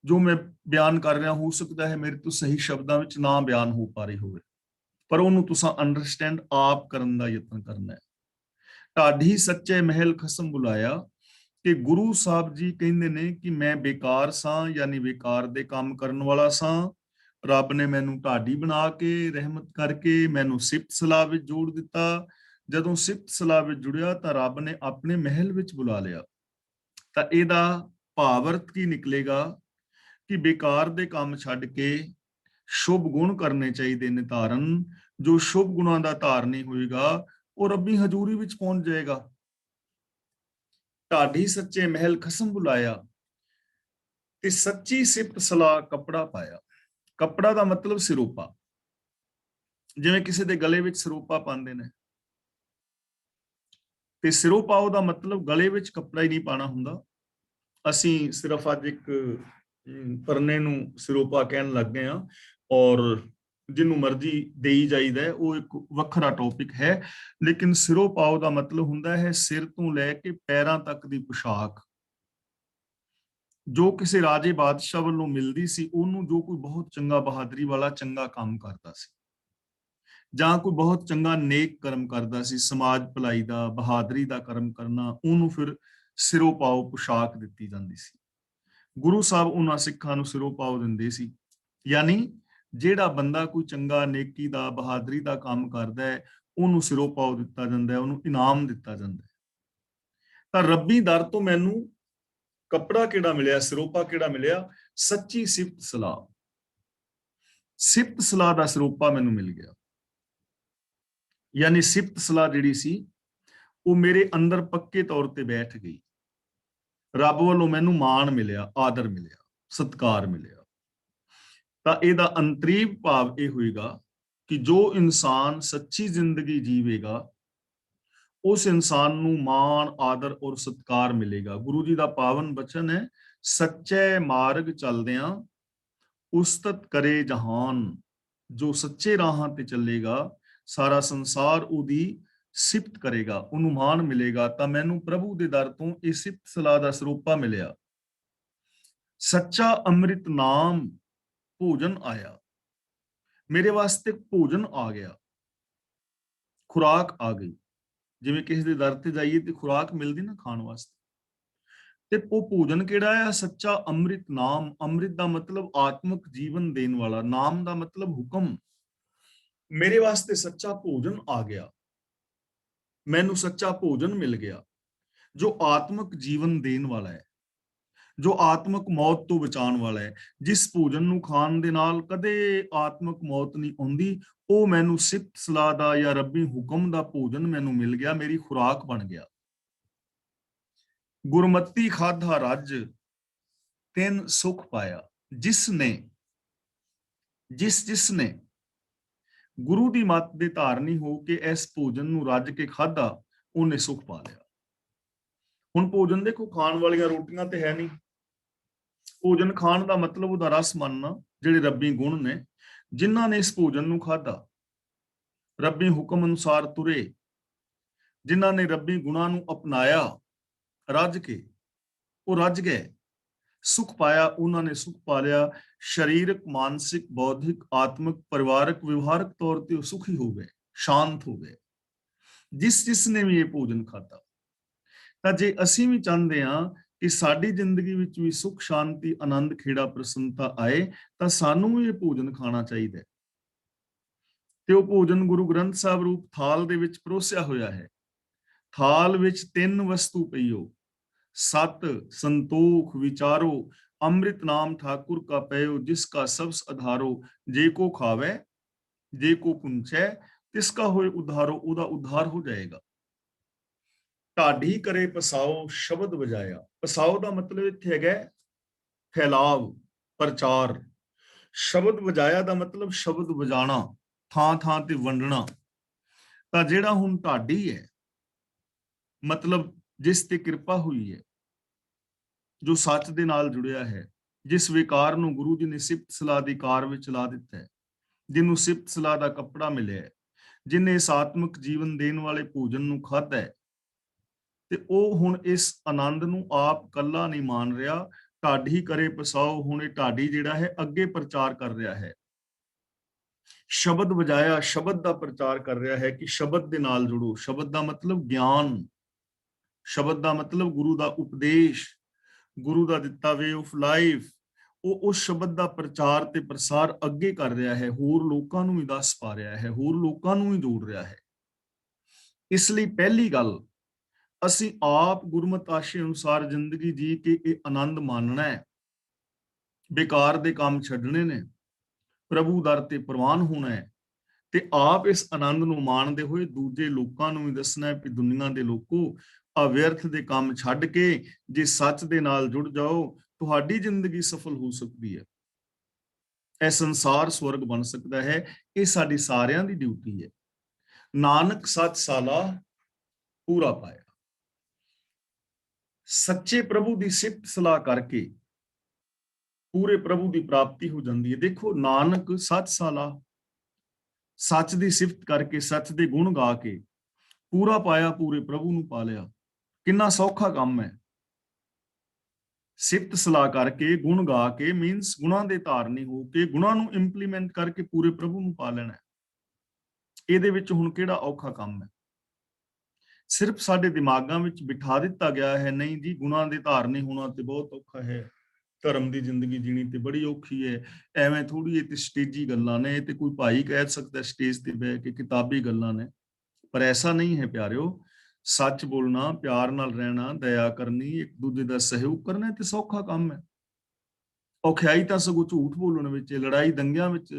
ਜੋ ਮੈਂ ਬਿਆਨ ਕਰ ਰਿਹਾ, ਹੋ ਸਕਦਾ ਹੈ ਮੇਰੇ ਤੋਂ ਸਹੀ ਸ਼ਬਦਾਂ ਵਿੱਚ ਨਾ ਬਿਆਨ ਹੋ ਪਾ ਰਹੀ ਹੋਵੇ, ਪਰ ਉਹਨੂੰ ਤੁਸੀਂ ਅੰਡਰਸਟੈਂਡ ਆਪ ਕਰਨ ਦਾ ਯਤਨ ਕਰਨਾ ਹੈ। ਢਾਢੀ ਸੱਚੇ ਮਹਿਲ ਖਸਮ ਬੁਲਾਇਆ, ਕਿ ਗੁਰੂ ਸਾਹਿਬ ਜੀ ਕਹਿੰਦੇ ਨੇ ਕਿ ਮੈਂ ਬੇਕਾਰ ਸਾਂ, ਯਾਨੀ ਬੇਕਾਰ ਦੇ ਕੰਮ ਕਰਨ ਵਾਲਾ ਸਾਂ। ਰੱਬ ਨੇ ਮੈਨੂੰ ਢਾਡੀ ਬਣਾ ਕੇ, ਰਹਿਮਤ ਕਰਕੇ ਮੈਨੂੰ ਸਿਫਤ ਸਲਾਹ ਵਿੱਚ ਜੋੜ ਦਿੱਤਾ। ਜਦੋਂ ਸਿਫਤ ਸਲਾਹ ਵਿੱਚ ਜੁੜਿਆ ਤਾਂ ਰੱਬ ਨੇ ਆਪਣੇ ਮਹਿਲ ਵਿੱਚ ਬੁਲਾ ਲਿਆ। ਤਾਂ ਇਹਦਾ ਭਾਵ ਅਰਥ ਕੀ ਨਿਕਲੇਗਾ ਕਿ ਬੇਕਾਰ ਦੇ ਕੰਮ ਛੱਡ ਕੇ ਸ਼ੁਭ ਗੁਣ ਕਰਨੇ ਚਾਹੀਦੇ ਨੇ ਧਾਰਨ। ਜੋ ਸ਼ੁਭ ਗੁਣਾਂ ਦਾ ਧਾਰਨੀ ਹੋਏਗਾ, ਉਹ ਰੱਬੀ ਹਜ਼ੂਰੀ ਵਿੱਚ ਪਹੁੰਚ ਜਾਏਗਾ। ਢਾਢੀ ਸੱਚੇ ਮਹਿਲ ਖਸਮ ਬੁਲਾਇਆ, ਤੇ ਸੱਚੀ ਸਿਫਤ ਸਲਾਹ ਕੱਪੜਾ ਪਾਇਆ। ਕੱਪੜਾ ਦਾ ਮਤਲਬ ਸਿਰੋਪਾ। ਜਿਵੇਂ ਕਿਸੇ ਦੇ ਗਲੇ ਵਿੱਚ ਸਿਰੋਪਾ ਪਾਉਂਦੇ ਨੇ, ਤੇ ਸਿਰੋਪਾ ਉਹਦਾ ਮਤਲਬ ਗਲੇ ਵਿੱਚ ਕੱਪੜਾ ਹੀ ਨਹੀਂ ਪਾਣਾ ਹੁੰਦਾ। ਅਸੀਂ ਸਿਰਫ ਅੱਜ ਇੱਕ ਪਰਨੇ ਨੂੰ ਸਿਰੋਪਾ ਕਹਿਣ ਲੱਗ ਗਏ ਹਾਂ, ਔਰ ਜਿਹਨੂੰ ਮਰਜ਼ੀ ਦੇਈ ਜਾਈਦਾ, ਉਹ ਇੱਕ ਵੱਖਰਾ ਟੌਪਿਕ ਹੈ। ਲੇਕਿਨ ਸਿਰੋਪਾਓ ਦਾ ਮਤਲਬ ਹੁੰਦਾ ਹੈ ਸਿਰ ਤੋਂ ਲੈ ਕੇ ਪੈਰਾਂ ਤੱਕ ਦੀ ਪੁਸ਼ਾਕ, ਜੋ ਕਿਸੇ ਰਾਜੇ ਬਾਦਸ਼ਾਹ ਵੱਲੋਂ ਮਿਲਦੀ ਸੀ ਉਹਨੂੰ, ਜੋ ਕੋਈ ਬਹੁਤ ਚੰਗਾ, ਬਹਾਦਰੀ ਵਾਲਾ ਚੰਗਾ ਕੰਮ ਕਰਦਾ ਸੀ, ਜਾਂ ਕੋਈ ਬਹੁਤ ਚੰਗਾ ਨੇਕ ਕਰਮ ਕਰਦਾ ਸੀ, ਸਮਾਜ ਭਲਾਈ ਦਾ, ਬਹਾਦਰੀ ਦਾ ਕਰਮ ਕਰਨਾ, ਉਹਨੂੰ ਫਿਰ ਸਿਰੋਪਾਓ ਪੁਸ਼ਾਕ ਦਿੱਤੀ ਜਾਂਦੀ ਸੀ। ਗੁਰੂ ਸਾਹਿਬ ਉਹਨਾਂ ਸਿੱਖਾਂ ਨੂੰ ਸਿਰੋਪਾਓ ਦਿੰਦੇ ਸੀ। ਯਾਨੀ ਜਿਹੜਾ ਬੰਦਾ ਕੋਈ ਚੰਗਾ, ਨੇਕੀ ਦਾ, ਬਹਾਦਰੀ ਦਾ ਕੰਮ ਕਰਦਾ ਹੈ, ਉਹਨੂੰ ਸਿਰੋਪਾਓ ਦਿੱਤਾ ਜਾਂਦਾ ਹੈ, ਉਹਨੂੰ ਇਨਾਮ ਦਿੱਤਾ ਜਾਂਦਾ ਹੈ। ਤਾਂ ਰੱਬੀ ਦਰ ਤੋਂ ਮੈਨੂੰ ਕੱਪੜਾ ਕਿਹੜਾ ਮਿਲਿਆ, ਸਿਰੋਪਾ ਕਿਹੜਾ ਮਿਲਿਆ? ਸੱਚੀ ਸਿਫਤ ਸਲਾਹ। ਸਿਫਤ ਸਲਾਹ ਦਾ ਸਰੂਪਾ ਮੈਨੂੰ ਮਿਲ ਗਿਆ। ਯਾਨੀ ਸਿਫਤ ਸਲਾਹ ਜਿਹੜੀ ਸੀ ਉਹ ਮੇਰੇ ਅੰਦਰ ਪੱਕੇ ਤੌਰ ਤੇ ਬੈਠ ਗਈ। ਰੱਬ ਵੱਲੋਂ ਮੈਨੂੰ ਮਾਣ ਮਿਲਿਆ, ਆਦਰ ਮਿਲਿਆ, ਸਤਿਕਾਰ ਮਿਲਿਆ। ਤਾਂ ਇਹਦਾ ਅੰਤਰੀਵ ਭਾਵ ਇਹ ਹੋਏਗਾ ਕਿ ਜੋ ਇਨਸਾਨ ਸੱਚੀ ਜ਼ਿੰਦਗੀ ਜੀਵੇਗਾ ਉਸ ਇਨਸਾਨ ਨੂੰ ਮਾਣ, ਆਦਰ ਔਰ ਸਤਿਕਾਰ ਮਿਲੇਗਾ। ਗੁਰੂ ਜੀ ਦਾ ਪਾਵਨ ਬਚਨ ਹੈ, ਸੱਚੇ ਮਾਰਗ ਚੱਲਦਿਆਂ ਉਸਤਤ ਕਰੇ ਜਹਾਨ। ਜੋ ਸੱਚੇ ਰਾਹਾਂ ਤੇ ਚੱਲੇਗਾ ਸਾਰਾ ਸੰਸਾਰ ਉਹਦੀ ਸਿਫਤ ਕਰੇਗਾ, ਉਹਨੂੰ ਮਾਣ ਮਿਲੇਗਾ। ਤਾਂ ਮੈਨੂੰ ਪ੍ਰਭੂ ਦੇ ਦਰ ਤੋਂ ਇਹ ਸਿਫਤ ਸਲਾਹ ਦਾ ਸਰੂਪਾ ਮਿਲਿਆ। ਸੱਚਾ ਅੰਮ੍ਰਿਤ ਨਾਮ ਭੋਜਨ ਆਇਆ, ਮੇਰੇ ਵਾਸਤੇ ਭੋਜਨ ਆ ਗਿਆ, ਖੁਰਾਕ ਆ ਗਈ। ਜਿਵੇਂ ਕਿਸੇ ਦੇ ਦਰ ਤੇ ਜਾਈਏ ਤੇ ਖੁਰਾਕ ਮਿਲਦੀ ਨਾ ਖਾਣ ਵਾਸਤੇ, ਤੇ ਉਹ ਭੋਜਨ ਕਿਹੜਾ ਹੈ? ਸੱਚਾ ਅੰਮ੍ਰਿਤ ਨਾਮ। ਅੰਮ੍ਰਿਤ ਦਾ ਮਤਲਬ ਆਤਮਿਕ ਜੀਵਨ ਦੇਣ ਵਾਲਾ, ਨਾਮ ਦਾ ਮਤਲਬ ਹੁਕਮ। ਮੇਰੇ ਵਾਸਤੇ ਸੱਚਾ ਭੋਜਨ ਆ ਗਿਆ, ਮੈਨੂੰ ਸੱਚਾ ਭੋਜਨ ਮਿਲ ਗਿਆ ਜੋ ਆਤਮਿਕ ਜੀਵਨ ਦੇਣ ਵਾਲਾ ਹੈ, ਜੋ ਆਤਮਿਕ ਮੌਤ ਤੋਂ ਬਚਾਉਣ ਵਾਲਾ ਹੈ। ਜਿਸ ਭੋਜਨ ਨੂੰ ਖਾਣ ਦੇ ਨਾਲ ਕਦੇ ਆਤਮਿਕ ਮੌਤ ਨਹੀਂ ਆਉਂਦੀ, ਉਹ ਮੈਨੂੰ ਸਿਫਤ ਸਲਾਹ ਦਾ ਜਾਂ ਰੱਬੀ ਹੁਕਮ ਦਾ ਭੋਜਨ ਮੈਨੂੰ ਮਿਲ ਗਿਆ, ਮੇਰੀ ਖੁਰਾਕ ਬਣ ਗਿਆ। ਗੁਰਮਤੀ ਖਾਧਾ ਰੱਜ ਤਿੰਨ ਸੁਖ ਪਾਇਆ। ਜਿਸ ਨੇ ਗੁਰੂ ਦੀ ਮੱਤ ਦੇ ਧਾਰਨੀ ਹੋ ਕੇ ਇਸ ਭੋਜਨ ਨੂੰ ਰੱਜ ਕੇ ਖਾਧਾ, ਉਹਨੇ ਸੁਖ ਪਾ ਲਿਆ। ਹੁਣ ਭੋਜਨ ਦੇਖੋ, ਖਾਣ ਵਾਲੀਆਂ ਰੋਟੀਆਂ ਤੇ ਹੈ ਨਹੀਂ। ਭੋਜਨ ਖਾਣ ਦਾ ਮਤਲਬ ਉਹਦਾ ਰਸ ਮੰਨਣਾ, ਜਿਹੜੇ ਰੱਬੀ ਗੁਣ ਨੇ। ਜਿਨ੍ਹਾਂ ਨੇ ਇਸ ਭੋਜਨ ਨੂੰ ਖਾਧਾ, ਰੱਬੀ ਹੁਕਮ ਅਨੁਸਾਰ ਤੁਰੇ, ਜਿਨ੍ਹਾਂ ਨੇ ਰੱਬੀ ਗੁਣਾਂ ਨੂੰ ਅਪਣਾਇਆ ਰੱਜ ਕੇ, ਉਹ ਰੱਜ ਗਏ, ਸੁਖ ਪਾਇਆ। ਉਹਨਾਂ ਨੇ ਸੁਖ ਪਾ ਲਿਆ। ਸਰੀਰਕ, ਮਾਨਸਿਕ, ਬੌਧਿਕ, ਆਤਮਿਕ, ਪਰਿਵਾਰਕ, ਵਿਵਹਾਰਕ ਤੌਰ ਤੇ ਉਹ ਸੁਖੀ ਹੋ ਗਏ, ਸ਼ਾਂਤ ਹੋ ਗਏ, ਜਿਸ ਨੇ ਵੀ ਇਹ ਭੋਜਨ ਖਾਧਾ। ਤਾਂ ਜੇ ਅਸੀਂ ਵੀ ਚਾਹੁੰਦੇ ਹਾਂ ਕਿ ਸਾਡੀ ਜ਼ਿੰਦਗੀ ਵਿੱਚ ਵੀ ਸੁਖ, ਸ਼ਾਂਤੀ, ਆਨੰਦ, ਖੇੜਾ, ਪ੍ਰਸੰਨਤਾ ਆਏ, ਤਾਂ ਸਾਨੂੰ ਵੀ ਇਹ ਭੋਜਨ ਖਾਣਾ ਚਾਹੀਦਾ ਹੈ। ਤੇ ਉਹ ਭੋਜਨ ਗੁਰੂ ਗ੍ਰੰਥ ਸਾਹਿਬ ਰੂਪ ਥਾਲ ਦੇ ਵਿੱਚ ਪਰੋਸਿਆ ਹੋਇਆ ਹੈ। ਥਾਲ ਵਿੱਚ ਤਿੰਨ ਵਸਤੂ ਪਈਓ, ਸਤ ਸੰਤੋਖ ਵਿਚਾਰੋ, ਅੰਮ੍ਰਿਤ ਨਾਮ ਠਾकुर का पयो, जिसका सबस आधारो, जे को खावे जे को पुंछे, तिसका होए उद्धारो। ਉਹਦਾ ਉद्धार ਹੋ ਜਾਏਗਾ। ਢਾਡੀ ਕਰੇ ਪਸਾਓ, ਸ਼ਬਦ ਵਜਾਇਆ। ਪਸਾਓ ਦਾ ਮਤਲਬ ਇੱਥੇ ਹੈਗਾ ਫੈਲਾਵ, ਪ੍ਰਚਾਰ। ਸ਼ਬਦ ਵਜਾਇਆ ਦਾ ਮਤਲਬ ਸ਼ਬਦ ਵਜਾਣਾ, ਥਾਂ ਥਾਂ ਤੇ ਵੰਡਣਾ। ਤਾਂ ਜਿਹੜਾ ਹੁਣ ਢਾਡੀ ਹੈ, ਮਤਲਬ ਜਿਸ ਤੇ ਕਿਰਪਾ ਹੋਈ ਹੈ, ਜੋ ਸੱਚ ਦੇ ਨਾਲ ਜੁੜਿਆ ਹੈ, ਜਿਸ ਵਿਕਾਰ ਨੂੰ ਗੁਰੂ ਜੀ ਨੇ ਸਿਫਤ ਸਲਾਹ ਦੀ ਕਾਰ ਵਿੱਚ ਲਾ ਦਿੱਤਾ ਹੈ, ਜਿਹਨੂੰ ਸਿਫਤ ਸਲਾਹ ਦਾ ਕੱਪੜਾ ਮਿਲਿਆ ਹੈ, ਜਿਹਨੇ ਇਸ ਆਤਮਿਕ ਜੀਵਨ ਦੇਣ ਵਾਲੇ ਭੋਜਨ ਨੂੰ ਖਾਧਾ ਹੈ, ਤੇ ਉਹ ਹੁਣ ਇਸ ਆਨੰਦ ਨੂੰ ਆਪ ਕੱਲਾ ਨਹੀਂ ਮਾਣ ਰਿਹਾ। ਢਾਡੀ ਕਰੇ ਪਸਾਓ, ਹੁਣ ਇਹ ਢਾਡੀ ਜਿਹੜਾ ਹੈ ਅੱਗੇ ਪ੍ਰਚਾਰ ਕਰ ਰਿਹਾ ਹੈ। ਸ਼ਬਦ ਵਜਾਇਆ, ਸ਼ਬਦ ਦਾ ਪ੍ਰਚਾਰ ਕਰ ਰਿਹਾ ਹੈ ਕਿ ਸ਼ਬਦ ਦੇ ਨਾਲ ਜੁੜੋ। ਸ਼ਬਦ ਦਾ ਮਤਲਬ ਗਿਆਨ, ਸ਼ਬਦ ਦਾ ਮਤਲਬ ਗੁਰੂ ਦਾ ਉਪਦੇਸ਼, ਗੁਰੂ ਦਾ ਦਿੱਤਾ ਵੇ ਆਫ ਲਾਈਫ। ਉਹ ਉਸ ਸ਼ਬਦ ਦਾ ਪ੍ਰਚਾਰ ਤੇ ਪ੍ਰਸਾਰ ਅੱਗੇ ਕਰ ਰਿਹਾ ਹੈ, ਹੋਰ ਲੋਕਾਂ ਨੂੰ ਵੀ ਦੱਸ ਪਾ ਰਿਹਾ ਹੈ, ਹੋਰ ਲੋਕਾਂ ਨੂੰ ਵੀ ਜੋੜ ਰਿਹਾ ਹੈ। ਇਸ ਲਈ ਪਹਿਲੀ ਗੱਲ, ਅਸੀਂ ਆਪ ਗੁਰਮਤਿ ਆਸ਼ੇ ਅਨੁਸਾਰ ਜ਼ਿੰਦਗੀ ਜੀ ਕੇ ਇਹ ਆਨੰਦ ਮਾਨਣਾ ਹੈ, ਬੇਕਾਰ ਦੇ ਕੰਮ ਛੱਡਣੇ ਨੇ, ਪ੍ਰਭੂ ਦਰ ਤੇ ਪ੍ਰਵਾਨ ਹੋਣਾ ਹੈ, ਤੇ ਆਪ ਇਸ ਆਨੰਦ ਨੂੰ ਮਾਣਦੇ ਹੋਏ ਦੂਜੇ ਲੋਕਾਂ ਨੂੰ ਵੀ ਦੱਸਣਾ ਹੈ ਕਿ ਦੁਨੀਆ ਦੇ ਲੋਕੋ, ਅਵਿਅਰਥ ਦੇ ਕੰਮ ਛੱਡ ਕੇ ਜੇ ਸੱਚ ਦੇ ਨਾਲ ਜੁੜ ਜਾਓ, ਤੁਹਾਡੀ ਜ਼ਿੰਦਗੀ ਸਫਲ ਹੋ ਸਕਦੀ ਹੈ। ਇਹ ਸੰਸਾਰ ਸਵਰਗ ਬਣ ਸਕਦਾ ਹੈ। ਇਹ ਸਾਡੀ ਸਾਰਿਆਂ ਦੀ ਡਿਊਟੀ ਹੈ। ਨਾਨਕ ਸੱਚ ਸਾਲਾ ਪੂਰਾ ਪਾਇਆ। ਸੱਚੇ ਪ੍ਰਭੂ ਦੀ ਸਿਫਤ ਸਲਾਹ ਕਰਕੇ ਪੂਰੇ ਪ੍ਰਭੂ ਦੀ ਪ੍ਰਾਪਤੀ ਹੋ ਜਾਂਦੀ ਹੈ। ਦੇਖੋ, ਨਾਨਕ ਸੱਚ ਸਾਲਾ, ਸੱਚ ਦੀ ਸਿਫਤ ਕਰਕੇ, ਸੱਚ ਦੇ ਗੁਣ ਗਾ ਕੇ ਪੂਰਾ ਪਾਇਆ, ਪੂਰੇ ਪ੍ਰਭੂ ਨੂੰ ਪਾ ਲਿਆ। ਕਿੰਨਾ ਸੌਖਾ ਕੰਮ ਹੈ। ਸਿਫਤ ਸਲਾਹ ਕਰਕੇ, ਗੁਣ ਗਾ ਕੇ, ਮੀਨਸ ਗੁਣਾਂ ਦੇ ਧਾਰਨੀ ਹੋ ਕੇ, ਗੁਣਾਂ ਨੂੰ ਇੰਪਲੀਮੈਂਟ ਕਰਕੇ ਪੂਰੇ ਪ੍ਰਭੂ ਨੂੰ ਪਾ ਲੈਣਾ। ਇਹਦੇ ਵਿੱਚ ਹੁਣ ਕਿਹੜਾ ਔਖਾ ਕੰਮ ਹੈ? ਸਿਰਫ ਸਾਡੇ ਦਿਮਾਗਾਂ ਵਿੱਚ ਬਿਠਾ ਦਿੱਤਾ ਗਿਆ ਹੈ, ਨਹੀਂ ਜੀ ਗੁਣਾਂ ਦੇ ਧਾਰਨੀ ਹੋਣਾ ਤੇ ਬਹੁਤ ਔਖਾ ਹੈ, ਧਰਮ ਦੀ ਜ਼ਿੰਦਗੀ ਜੀਣੀ ਤੇ ਬੜੀ ਔਖੀ ਹੈ, ਐਵੇਂ ਥੋੜੀ ਇਹ ਤੇ ਸਟੇਜੀ ਗੱਲਾਂ ਨੇ, ਤੇ ਕੋਈ ਭਾਈ ਕਹਿ ਸਕਦਾ ਸਟੇਜ ਤੇ ਬਹਿ ਕੇ ਕਿਤਾਬੀ ਗੱਲਾਂ ਨੇ। ਪਰ ਐਸਾ ਨਹੀਂ ਹੈ ਪਿਆਰਿਓ। ਸੱਚ ਬੋਲਣਾ, ਪਿਆਰ ਨਾਲ ਰਹਿਣਾ, ਦਇਆ ਕਰਨੀ, ਇੱਕ ਦੂਜੇ ਦਾ ਸਹਿਯੋਗ ਕਰਨਾ ਤੇ ਸੌਖਾ ਕੰਮ ਹੈ। ਔਖਿਆਈ ਤਾਂ ਸਗੋਂ ਝੂਠ ਬੋਲਣ ਵਿੱਚ, ਲੜਾਈ ਦੰਗਿਆਂ ਵਿੱਚ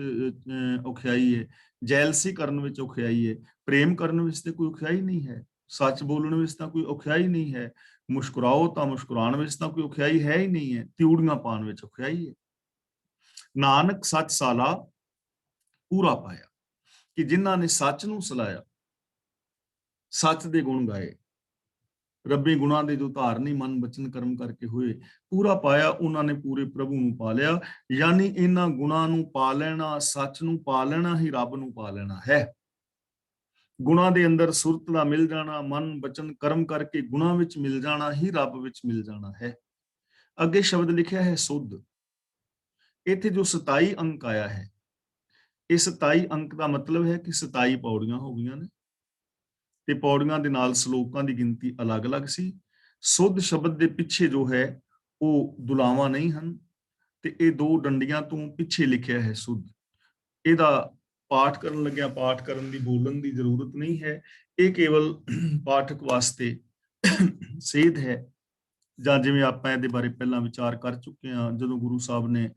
ਔਖਿਆਈ ਹੈ, ਜੈਲਸੀ ਕਰਨ ਵਿੱਚ ਔਖਿਆਈ ਹੈ, ਪ੍ਰੇਮ ਕਰਨ ਵਿੱਚ ਤੇ ਕੋਈ ਔਖਿਆਈ ਨਹੀਂ ਹੈ, ਸੱਚ ਬੋਲਣ ਵਿੱਚ ਤਾਂ ਕੋਈ ਔਖਿਆਈ ਨਹੀਂ ਹੈ, ਮੁਸਕਰਾਓ ਤਾਂ ਮੁਸਕਰਾਉਣ ਵਿੱਚ ਤਾਂ ਕੋਈ ਔਖਿਆਈ ਹੈ ਹੀ ਨਹੀਂ ਹੈ, ਤਿਊੜੀਆਂ ਪਾਉਣ ਵਿੱਚ ਔਖਿਆਈ ਹੈ। ਨਾਨਕ ਸੱਚ ਸਾਲਾ ਪੂਰਾ ਪਾਇਆ, ਕਿ ਜਿਨ੍ਹਾਂ ਨੇ ਸੱਚ ਨੂੰ ਸਲਾਇਆ, ਸੱਚ ਦੇ ਗੁਣ ਗਾਏ, ਰੱਬੀ ਗੁਣਾਂ ਦੇ ਜੋ ਧਾਰਨੀ ਮਨ ਬਚਨ ਕਰਮ ਕਰਕੇ ਹੋਏ, ਪੂਰਾ ਪਾਇਆ, ਉਹਨਾਂ ਨੇ ਪੂਰੇ ਪ੍ਰਭੂ ਨੂੰ ਪਾ ਲਿਆ। ਯਾਨੀ ਇਹਨਾਂ ਗੁਣਾਂ ਨੂੰ ਪਾ ਲੈਣਾ, ਸੱਚ ਨੂੰ ਪਾ ਲੈਣਾ ਹੀ ਰੱਬ ਨੂੰ ਪਾ ਲੈਣਾ ਹੈ। ਗੁਣਾਂ ਦੇ ਅੰਦਰ ਸੁਰਤ ਦਾ ਮਿਲ ਜਾਣਾ, ਮਨ ਬਚਨ ਕਰਮ ਕਰਕੇ ਗੁਣਾਂ ਵਿੱਚ ਮਿਲ ਜਾਣਾ ਹੀ ਰੱਬ ਵਿੱਚ ਮਿਲ ਜਾਣਾ ਹੈ। ਅੱਗੇ ਸ਼ਬਦ ਲਿਖਿਆ ਹੈ ਸੁਧ। ਇੱਥੇ ਜੋ 27 ਅੰਕ ਆਇਆ ਹੈ, ਇਹ 27 ਅੰਕ ਦਾ ਮਤਲਬ ਹੈ ਕਿ 27 ਪੌੜੀਆਂ ਹੋ ਗਈਆਂ ਨੇ, ਤੇ ਪੌੜੀਆਂ ਦੇ ਨਾਲ ਸ਼ਲੋਕਾਂ ਦੀ ਗਿਣਤੀ ਅਲੱਗ-ਅਲੱਗ ਸੀ। ਸੁਧ ਸ਼ਬਦ ਦੇ ਪਿੱਛੇ ਜੋ ਹੈ ਉਹ ਦੁਲਾਵਾਂ ਨਹੀਂ ਹਨ, ਤੇ ਇਹ ਦੋ ਡੰਡੀਆਂ ਤੋਂ ਪਿੱਛੇ ਲਿਖਿਆ ਹੈ ਸੁਧ। ਇਹਦਾ ਪਾਠ ਕਰਨ ਲੱਗਿਆ ਪਾਠ ਕਰਨ ਦੀ, ਬੋਲਣ ਦੀ ਜ਼ਰੂਰਤ ਨਹੀਂ ਹੈ, ਇਹ ਕੇਵਲ ਪਾਠਕ ਵਾਸਤੇ ਸੇਧ ਹੈ। ਜਾਂ ਜਿਵੇਂ ਆਪਾਂ ਇਹਦੇ ਬਾਰੇ ਪਹਿਲਾਂ ਵਿਚਾਰ ਕਰ ਚੁੱਕੇ ਹਾਂ, ਜਦੋਂ ਗੁਰੂ ਸਾਹਿਬ ਨੇ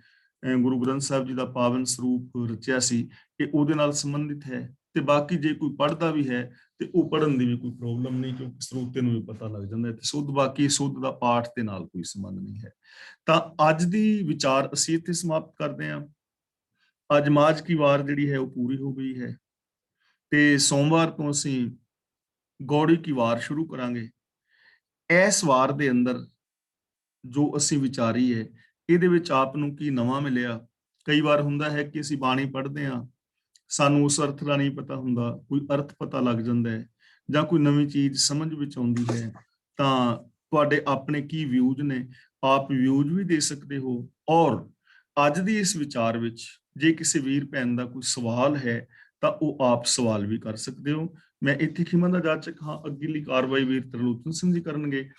ਗੁਰੂ ਗ੍ਰੰਥ ਸਾਹਿਬ ਜੀ ਦਾ ਪਾਵਨ ਸਰੂਪ ਰਚਿਆ ਸੀ, ਇਹ ਉਹਦੇ ਨਾਲ ਸੰਬੰਧਿਤ ਹੈ। ਤੇ ਬਾਕੀ ਜੇ ਕੋਈ ਪੜ੍ਹਦਾ ਵੀ ਹੈ ਤੇ ਉਹ ਪੜ੍ਹਨ ਦੀ ਵੀ ਕੋਈ ਪ੍ਰੋਬਲਮ ਨਹੀਂ, ਕਿਉਂਕਿ ਸਰੋਤੇ ਨੂੰ ਵੀ ਪਤਾ ਲੱਗ ਜਾਂਦਾ ਹੈ। ਤੇ ਸੁੱਧ, ਬਾਕੀ ਸੁੱਧ ਦਾ ਪਾਠ ਦੇ ਨਾਲ ਕੋਈ ਸੰਬੰਧ ਨਹੀਂ ਹੈ। ਤਾਂ ਅੱਜ ਦੀ ਵਿਚਾਰ ਅਸੀਂ ਇੱਥੇ ਸਮਾਪਤ ਕਰਦੇ ਹਾਂ। ਅੱਜ ਮਾਝ ਕੀ ਵਾਰ ਜਿਹੜੀ ਹੈ ਉਹ ਪੂਰੀ ਹੋ ਗਈ ਹੈ, ਤੇ ਸੋਮਵਾਰ ਤੋਂ ਅਸੀਂ ਗੌੜੀ ਕੀ ਵਾਰ ਸ਼ੁਰੂ ਕਰਾਂਗੇ। ਇਸ ਵਾਰ ਦੇ ਅੰਦਰ ਜੋ ਅਸੀਂ ਵਿਚਾਰੀ ਹੈ, ਇਹਦੇ ਵਿੱਚ ਆਪ ਨੂੰ ਕੀ ਨਵਾਂ ਮਿਲਿਆ। ਕਈ ਵਾਰ ਹੁੰਦਾ ਹੈ ਕਿ ਅਸੀਂ ਬਾਣੀ ਪੜ੍ਹਦੇ ਹਾਂ, ਸਾਨੂੰ ਉਸ ਅਰਥ ਦਾ ਨਹੀਂ ਪਤਾ ਹੁੰਦਾ, ਕੋਈ ਅਰਥ ਪਤਾ ਲੱਗ ਜਾਂਦਾ ਹੈ, ਜਾਂ ਕੋਈ ਨਵੀਂ ਚੀਜ਼ ਸਮਝ ਵਿੱਚ ਆਉਂਦੀ ਹੈ, ਤਾਂ ਤੁਹਾਡੇ ਆਪਣੇ ਕੀ ਵਿਊਜ਼ ਨੇ, ਆਪ ਵਿਊਜ਼ ਵੀ ਦੇ ਸਕਦੇ ਹੋ। ਔਰ ਅੱਜ ਦੀ ਇਸ ਵਿਚਾਰ ਵਿੱਚ ਜੇ ਕਿਸੇ ਵੀਰ ਭੈਣ ਦਾ ਕੋਈ ਸਵਾਲ ਹੈ ਤਾਂ ਉਹ ਆਪ ਸਵਾਲ ਵੀ ਕਰ ਸਕਦੇ ਹੋ। ਮੈਂ ਇੱਥੇ ਖਿਮਾ ਦਾ ਜਾਚਕ ਹਾਂ। ਅੱਗੇਲੀ ਕਾਰਵਾਈ ਵੀਰ ਤਰਲੋਚਨ ਸਿੰਘ ਜੀ ਕਰਨਗੇ।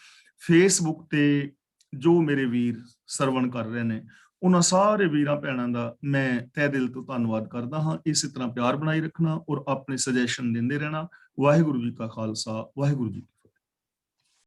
ਫੇਸਬੁੱਕ ਤੇ ਜੋ ਮੇਰੇ ਵੀਰ ਸਰਵਣ ਕਰ ਰਹੇ ਨੇ, ਉਹਨਾਂ ਸਾਰੇ ਵੀਰਾਂ ਭੈਣਾਂ ਦਾ ਮੈਂ ਤਹਿ ਦਿਲ ਤੋਂ ਧੰਨਵਾਦ ਕਰਦਾ ਹਾਂ। ਇਸੇ ਤਰ੍ਹਾਂ ਪਿਆਰ ਬਣਾਈ ਰੱਖਣਾ ਔਰ ਆਪਣੇ ਸੁਜੈਸ਼ਨ ਦਿੰਦੇ ਰਹਿਣਾ। ਵਾਹਿਗੁਰੂ ਜੀ ਕਾ ਖਾਲਸਾ, ਵਾਹਿਗੁਰੂ ਜੀ।